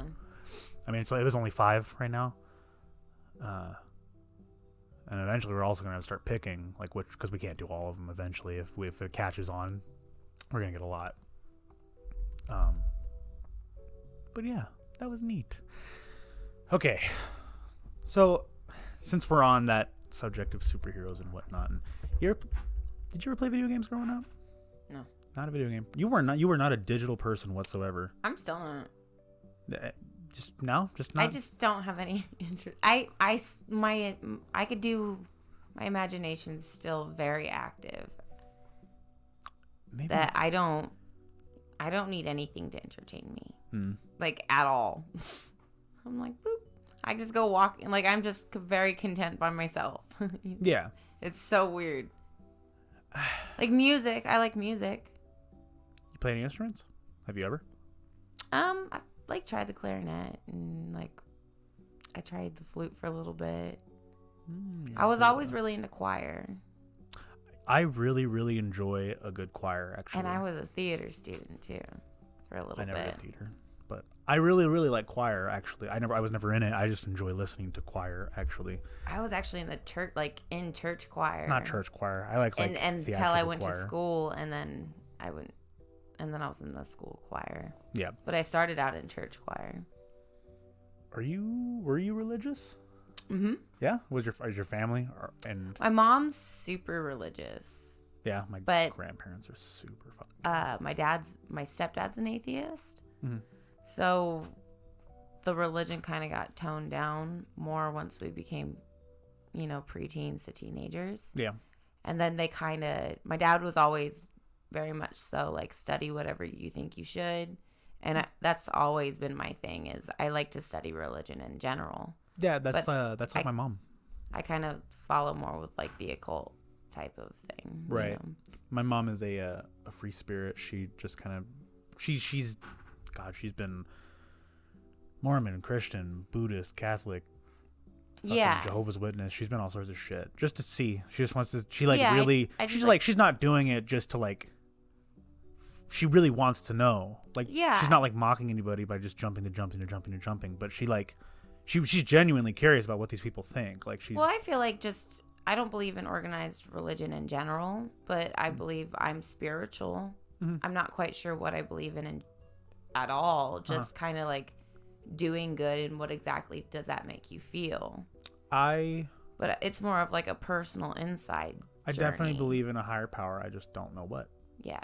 I mean, it was only 5 right now. And eventually we're also gonna start picking like which, because we can't do all of them. Eventually, if it catches on, we're gonna get a lot. But yeah, that was neat. Okay, so since we're on that subject of superheroes and whatnot, and did you ever play video games growing up? No. Not a video game. You were not a digital person whatsoever. I'm still not. Just not. I just don't have any interest. I could do. My imagination's still very active. Maybe that I don't need anything to entertain me. Like at all. I'm like, boop. I just go walking. Like, I'm just very content by myself. Yeah. It's so weird. Like music. I like music. You play any instruments? Have you ever? I like tried the clarinet and like I tried the flute for a little bit. Yeah, I was always really into choir. I really, really enjoy a good choir, actually. And I was a theater student too, for a little bit. I never did theater, but I really, really like choir. Actually, I was never in it. I just enjoy listening to choir. Actually, I was actually in the church, like in church choir. not church choir. I like and until I theatrical went choir. to school, and then I was in the school choir. Yeah. But I started out in church choir. Were you religious? Mm-hmm. Yeah. Is your family and My mom's super religious. yeah, my But grandparents are super fucking. My stepdad's an atheist. Mm-hmm. So the religion kind of got toned down more once we became, preteens to teenagers. Yeah. And then my dad was always very much so like study whatever you think you should. And that's always been my thing is I like to study religion in general. Yeah, that's like my mom. I kind of follow more with like the occult type of thing. Right. My mom is a free spirit. She just kind of she's been Mormon, Christian, Buddhist, Catholic, Yeah. Jehovah's Witness. She's been all sorts of shit just to see. She just wants to. She's not doing it just to like. She really wants to know. Like, Yeah. she's not like mocking anybody by just jumping. But she's genuinely curious about what these people think. Like she's. Well, I feel like I don't believe in organized religion in general, but I believe I'm spiritual. Mm-hmm. I'm not quite sure what I believe in at all. Just kind of like doing good, and what exactly does that make you feel? But it's more of like a personal insight. I definitely believe in a higher power. I just don't know what. Yeah.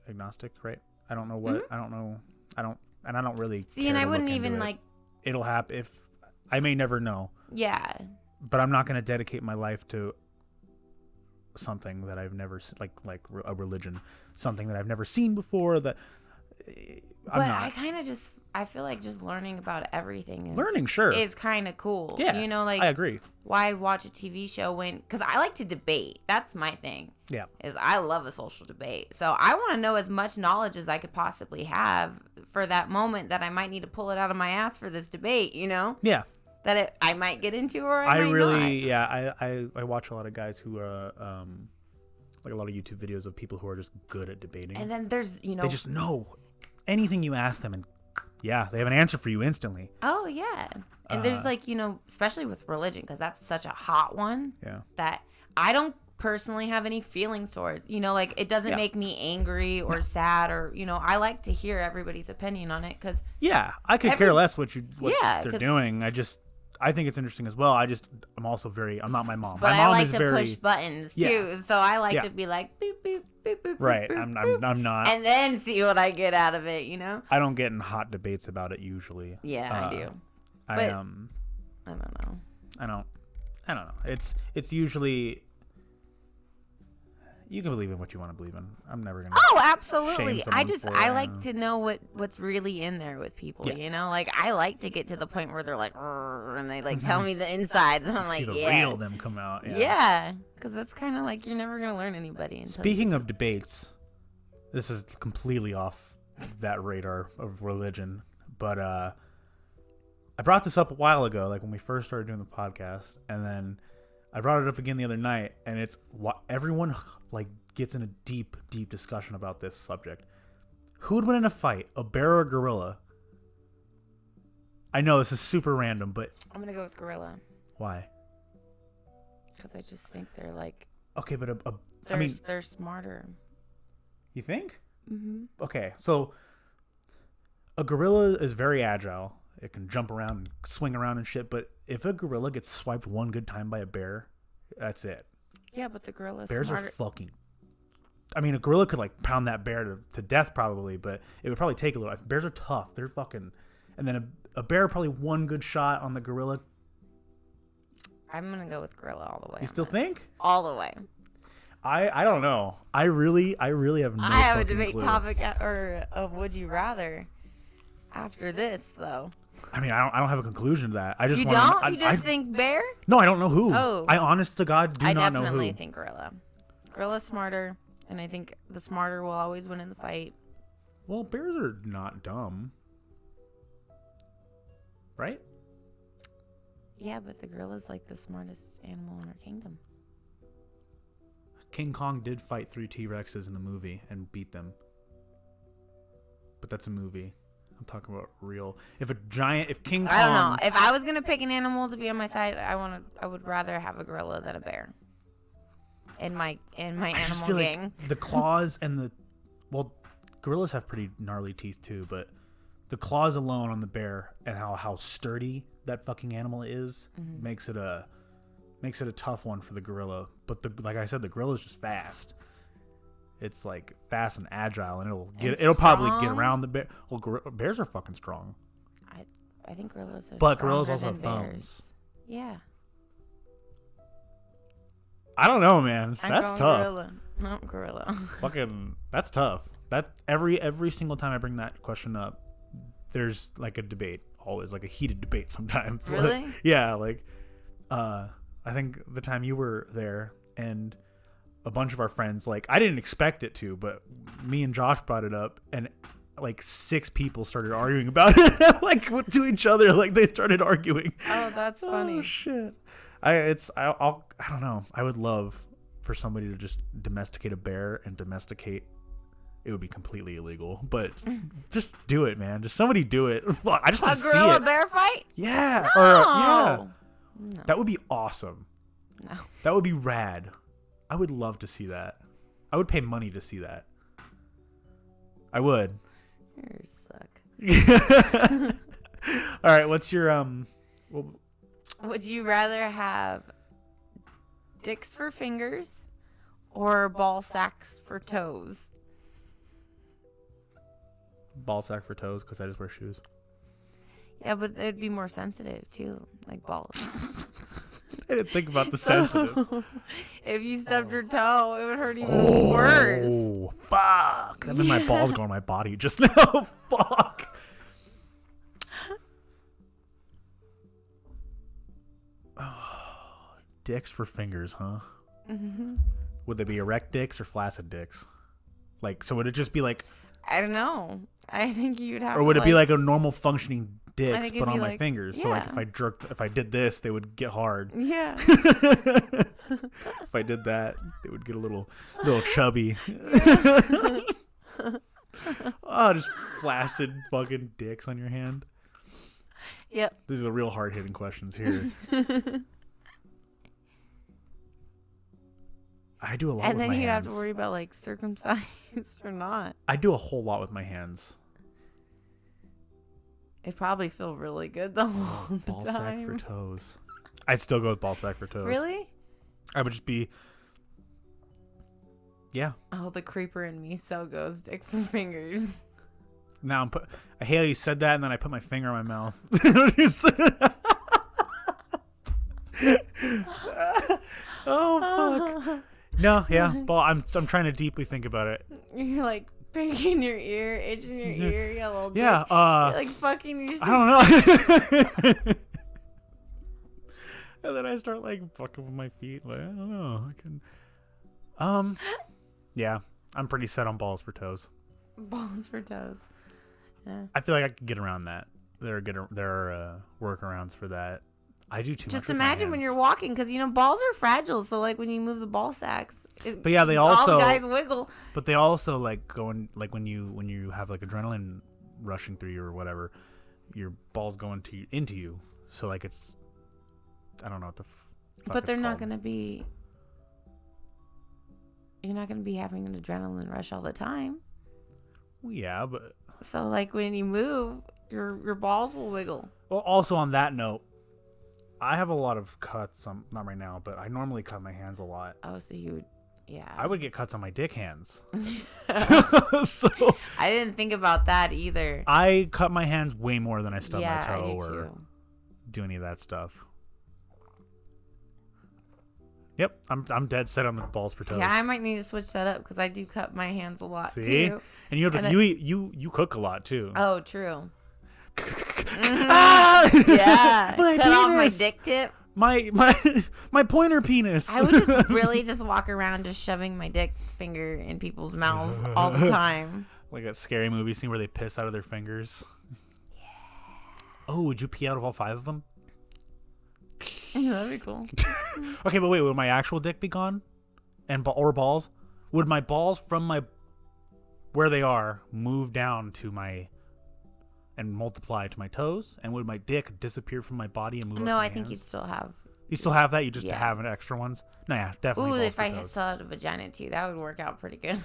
Agnostic, right? I don't know what. Mm-hmm. I don't really. See, care and I to wouldn't look into even it. like. It'll happen if I may never know. Yeah. But I'm not going to dedicate my life to something that I've never like a religion, something that I've never seen before. That I'm but not. I kind of I feel like just learning about everything is kind of cool. Yeah, like I agree. Why watch a TV show because I like to debate. That's my thing. Yeah. Is I love a social debate. So I want to know as much knowledge as I could possibly have for that moment that I might need to pull it out of my ass for this debate, Yeah. That I might get into or I might not. Yeah, I watch a lot of guys who are like a lot of YouTube videos of people who are just good at debating. And then there's, they just know anything you ask them and yeah, they have an answer for you instantly. Oh, yeah. And there's like, especially with religion, because that's such a hot one. Yeah. That I don't personally have any feelings toward. Like it doesn't make me angry or sad or, I like to hear everybody's opinion on it because. Yeah, I could care less what they're doing. I think it's interesting as well. I'm also I'm not my mom. But my mom I like is to push buttons too. So I like to be like, boop, boop, boop, boop, right. boop, I'm not. And then see what I get out of it, I don't get in hot debates about it usually. Yeah, I do. But I don't know. I don't know. It's usually. You can believe in what you want to believe in. I'm never gonna. Oh, absolutely. I it, like to know what's really in there with people. Like I like to get to the point where they're like, and they like tell me the insides, and I'm like, see the real them come out. Yeah, because that's kind of like you're never gonna learn anybody. Speaking of debates, this is completely off that radar of religion, but I brought this up a while ago, like when we first started doing the podcast, and then I brought it up again the other night, and it's what everyone like gets in a deep discussion about this subject. Who would win in a fight, a bear or a gorilla? I know this is super random, but I'm gonna go with gorilla. Why? Because I just think they're like. Okay, but they're smarter. You think? Mm-hmm. Okay, so a gorilla is very agile. It can jump around and swing around and shit. But if a gorilla gets swiped one good time by a bear, that's it. Yeah, but the gorilla's bears smarter. Are fucking. I mean, a gorilla could like pound that bear to death probably, but it would probably take a little. Bears are tough. They're fucking. And then a bear probably one good shot on the gorilla. I'm gonna go with gorilla all the way. You still think? All the way. I don't know. I really have no. I have a fucking debate clue. topic of would you rather. After this, though. I mean, I don't have a conclusion to that. I just You wanna, don't? You just think bear? No, I don't know who. Oh. I honest to God do I not know who. definitely think gorilla. Gorilla's smarter, and I think the smarter will always win in the fight. Well, bears are not dumb. Right? Yeah, but the gorilla's like the smartest animal in our kingdom. King Kong did fight 3 T-Rexes in the movie and beat them. But that's a movie. I'm talking about real. If King Kong... I don't know. If I was gonna pick an animal to be on my side, I would rather have a gorilla than a bear. In my I just animal feel gang. like the claws and the... Well, gorillas have pretty gnarly teeth too, but the claws alone on the bear and how sturdy that fucking animal is makes it a tough one for the gorilla. But like I said, the gorilla is just fast. It's like fast and agile, and it'll probably get around the bear. Well, bears are fucking strong. I think gorillas are but gorillas stronger also have than thumbs. bears. Yeah. I don't know, man. I'm That's going tough. Gorilla. No, gorilla. Fucking, that's tough. That every single time I bring that question up, there's like a debate. Always like a heated debate sometimes. Really? Like, yeah, like I think the time you were there and a bunch of our friends, like I didn't expect it to, but me and Josh brought it up and like 6 people started arguing about it like to each other, like they started arguing. Oh, that's funny. Oh shit. I don't know. I would love for somebody to just domesticate a bear and domesticate. It would be completely illegal, but just do it, man. Just somebody do it. I just want A to see gorilla it. bear fight? Yeah. No. Yeah. No. That would be awesome. No. That would be rad. I would love to see that. I would pay money to see that. I would. You suck. All right. What's your well, Would you rather have dicks for fingers or ball sacks for toes? ball sack for toes because I just wear shoes. Yeah, but it'd be more sensitive too, like balls. I didn't think about the sensitive. If you stubbed your toe, it would hurt even worse. Oh, fuck. That meant my balls go in my body just now. Fuck. Oh, dicks for fingers, huh? Mm-hmm. Would they be erect dicks or flaccid dicks? Like, so would it just be like... I don't know. I think you'd have Or would to, it be like a normal functioning dicks, think but it'd on be my like- fingers? So like yeah. if I did this, they would get hard. Yeah. If I did that, they would get a little chubby. Oh, just flaccid fucking dicks on your hand. Yep. These are the real hard-hitting questions here. I do a lot And with then my you'd hands. have to worry about like circumcised or not. I do a whole lot with my hands. It'd probably feel really good the whole Ball sack time. for toes. I'd still go with ball sack for toes. Really? I would just be... Yeah. Oh, the creeper in me so goes dick for fingers. Now I hate how you said that, and then I put my finger in my mouth. Oh fuck! No, yeah, ball. I'm trying to deeply think about it. You're like picking your ear, itching your ear, you got a little Yeah, dick. You're like fucking yourself. I don't know. And then I start like fucking with my feet. Like I don't know. I can. Yeah, I'm pretty set on balls for toes. Balls for toes. Yeah. I feel like I could get around that. There are workarounds for that. I do too much. Just with my imagine when hands. you're walking, because you know balls are fragile. So like when you move the ball sacks, But yeah, they all also. the guys wiggle. But they also like go in, like when you have like adrenaline rushing through you or whatever, your balls go into you. So like it's, I don't know what the. Fuck But they're it's not called. gonna be. You're not gonna be having an adrenaline rush all the time. Well, yeah, but So like when you move, your balls will wiggle. well, also on that note, I have a lot of cuts. Not right now, but I normally cut my hands a lot. Oh, so you would, yeah. I would get cuts on my dick hands. So I didn't think about that either. I cut my hands way more than I stub Yeah, my I toe do or too. do any of that stuff. Yep, I'm dead set on the balls for toes. Yeah, I might need to switch that up because I do cut my hands a lot See, too. and you have to, And you cook a lot too. Oh, true. Ah! Yeah. My Cut off my penis! dick tip. My pointer penis. I would just really just walk around just shoving my dick finger in people's mouths all the time. Like that scary movie scene where they piss out of their fingers. Yeah. Oh, would you pee out of all 5 of them? That'd be cool. Okay, but wait, would my actual dick be gone? Or balls? Would my balls from my where they are move down to my and multiply to my toes? And would my dick disappear from my body and move up to No, my I think hands? you'd still have. You still have that? You just Yeah. have an extra ones? No, yeah, definitely. Ooh, balls if for I toes. still had a vagina too, that would work out pretty good.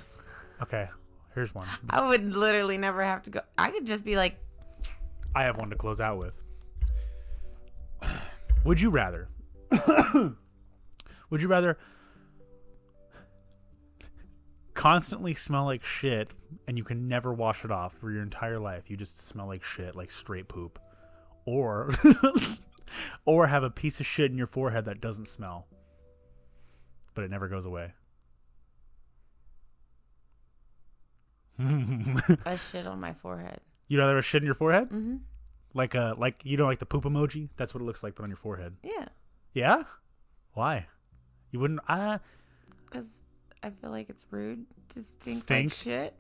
Okay, here's one. I would literally never have to go. I could just be like, I have one to close out with. Would you rather? Would you rather constantly smell like shit and you can never wash it off for your entire life? You just smell like shit, like straight poop. Or or have a piece of shit in your forehead that doesn't smell, but it never goes away. a shit on my forehead. You'd rather have a shit in your forehead? Mm-hmm. Like like the poop emoji? That's what it looks like, but on your forehead. Yeah. Yeah? Why? You wouldn't Because I feel like it's rude to stink Stink? like shit.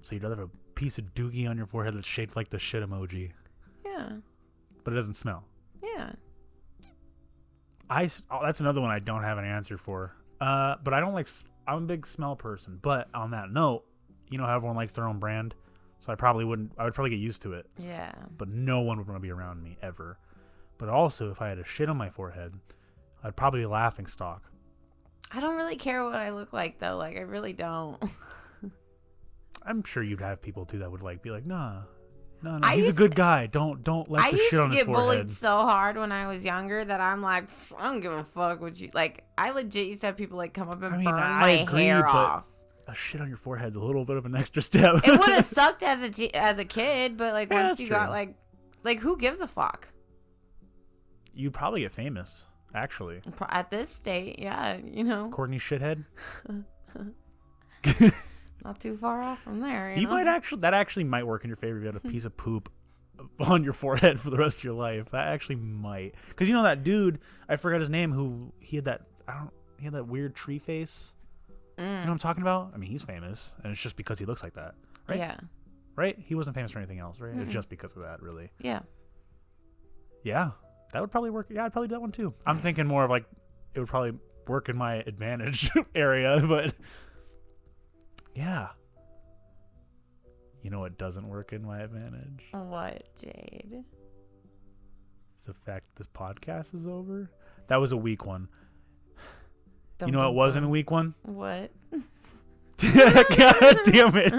So you'd rather have a piece of doogie on your forehead that's shaped like the shit emoji, Yeah. but it doesn't smell. Yeah. That's another one I don't have an answer for. But I don't like. I'm a big smell person. But on that note, you know how everyone likes their own brand, so I would probably get used to it. Yeah. But no one would want to be around me ever. But also, if I had a shit on my forehead, I'd probably be a laughing stock. I don't really care what I look like though. Like I really don't. I'm sure you'd have people too that would be like, nah, I he's a used- good guy. Don't let I the used shit on to his get forehead. bullied so hard when I was younger that I'm like, I don't give a fuck what you like. I legit used to have people like come up and I mean, burn I my agree, hair but- off. A shit on your forehead's a little bit of an extra step. It would have sucked as a kid, but like Yeah, once that's you true. got like who gives a fuck? You'd probably get famous, actually. At this state, yeah, you know, Courtney Shithead. not too far off from there. You know? might actually might work in your favor if you had a piece of poop on your forehead for the rest of your life. That actually might, because you know that dude, I forgot his name, who he had that weird tree face. You know what I'm talking about? I mean, he's famous, and it's just because he looks like that, right? Yeah, Right? He wasn't famous for anything else, right? It's just because of that, really. yeah. Yeah, that would probably work. Yeah, I'd probably do that one too. I'm thinking more of like it would probably work in my advantage area, but yeah. You know what doesn't work in my advantage? What, Jade? The fact this podcast is over. That was a weak one. Dum, You know what dum, wasn't a dum. weak one? What? God damn it.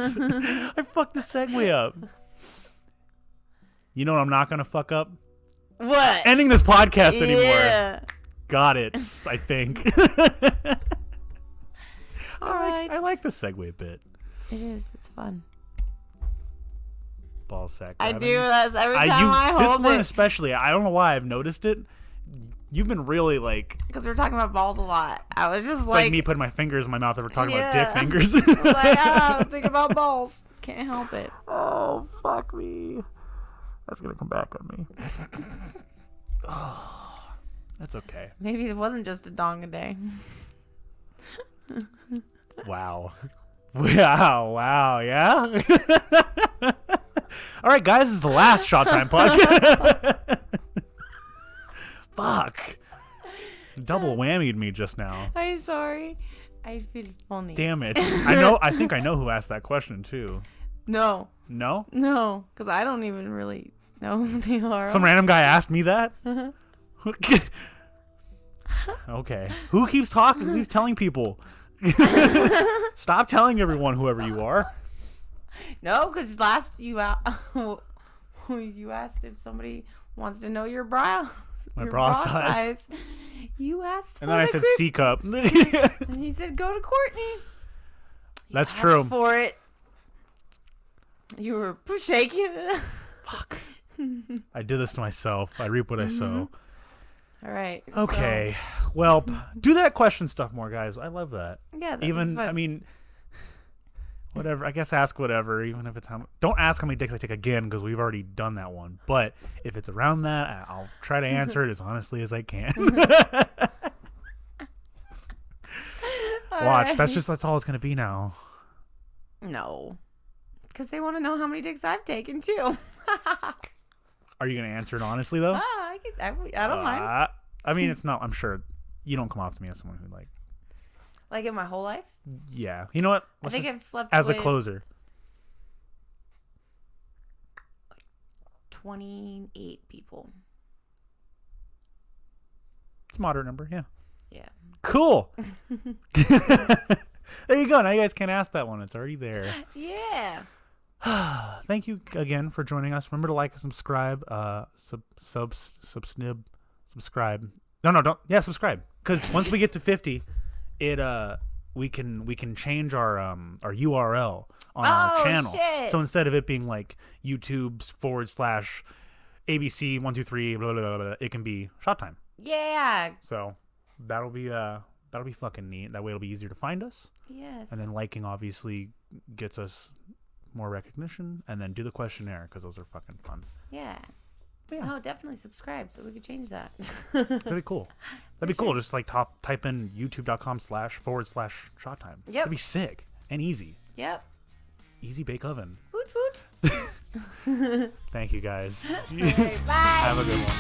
I fucked the segue up. You know what I'm not going to fuck up? What? Ending this podcast anymore. Yeah. Got it, I think. All right. I like the segue bit. It is. It's fun. Ball sack. I grabbing. do this every time I this hold one it. especially. I don't know why I've noticed it. You've been really like Because we're talking about balls a lot. I was just it's like, like me putting my fingers in my mouth and we're talking about Yeah. dick fingers. like, oh, think about balls. Can't help it. Oh, fuck me. That's gonna come back on me. Oh, that's okay. Maybe it wasn't just a dong a day. Wow. Wow, yeah. All right, guys, this is the last Shot Time podcast. Fuck. Double whammied me just now. I'm sorry. I feel funny. Damn it. I think I know who asked that question too. No. No? No. Because I don't even really know who they are. Some random guy asked me that? Okay. Who keeps talking? Who's telling people? Stop telling everyone whoever you are. No, because last you you asked if somebody wants to know your bra. My your bra size. You asked And for then I the said creep- C cup. And he said go to Courtney. You That's asked true. For it. You were shaking. Fuck. I did this to myself. I reap what I sow. All right. Okay. Well, do that question stuff more, guys. I love that. So, yeah. That was Even, fun. I mean, Whatever. I guess ask whatever, even if it's how. Don't ask how many dicks I take again because we've already done that one. But if it's around that, I'll try to answer it as honestly as I can. Watch. That's all it's gonna be now. No, because they want to know how many dicks I've taken too. Are you gonna answer it honestly though? I don't mind. I mean, it's not. I'm sure you don't come off to me as someone who Like in my whole life, Yeah. You know what? I think I've slept as with a closer. 28 people. It's a moderate number. Yeah. Yeah. Cool. There you go. Now you guys can't ask that one. It's already there. Yeah. Thank you again for joining us. Remember to like and subscribe. Subscribe. No, don't. Yeah, subscribe. Because once we get to 50, we can change our URL on our channel. Shit. So instead of it being like YouTube's /ABC 123 blah, blah, blah, blah, it can be Shot Time. Yeah. So that'll be fucking neat. That way it'll be easier to find us. Yes. And then liking obviously gets us more recognition, and then do the questionnaire because those are fucking fun. Yeah. Yeah. Oh, definitely subscribe so we could change that. That'd be cool. That'd be cool. Just like type in youtube.com//shot time. Yep. That'd be sick and easy. Yep. Easy bake oven. Woot woot. Thank you guys. All right, bye. Have a good one.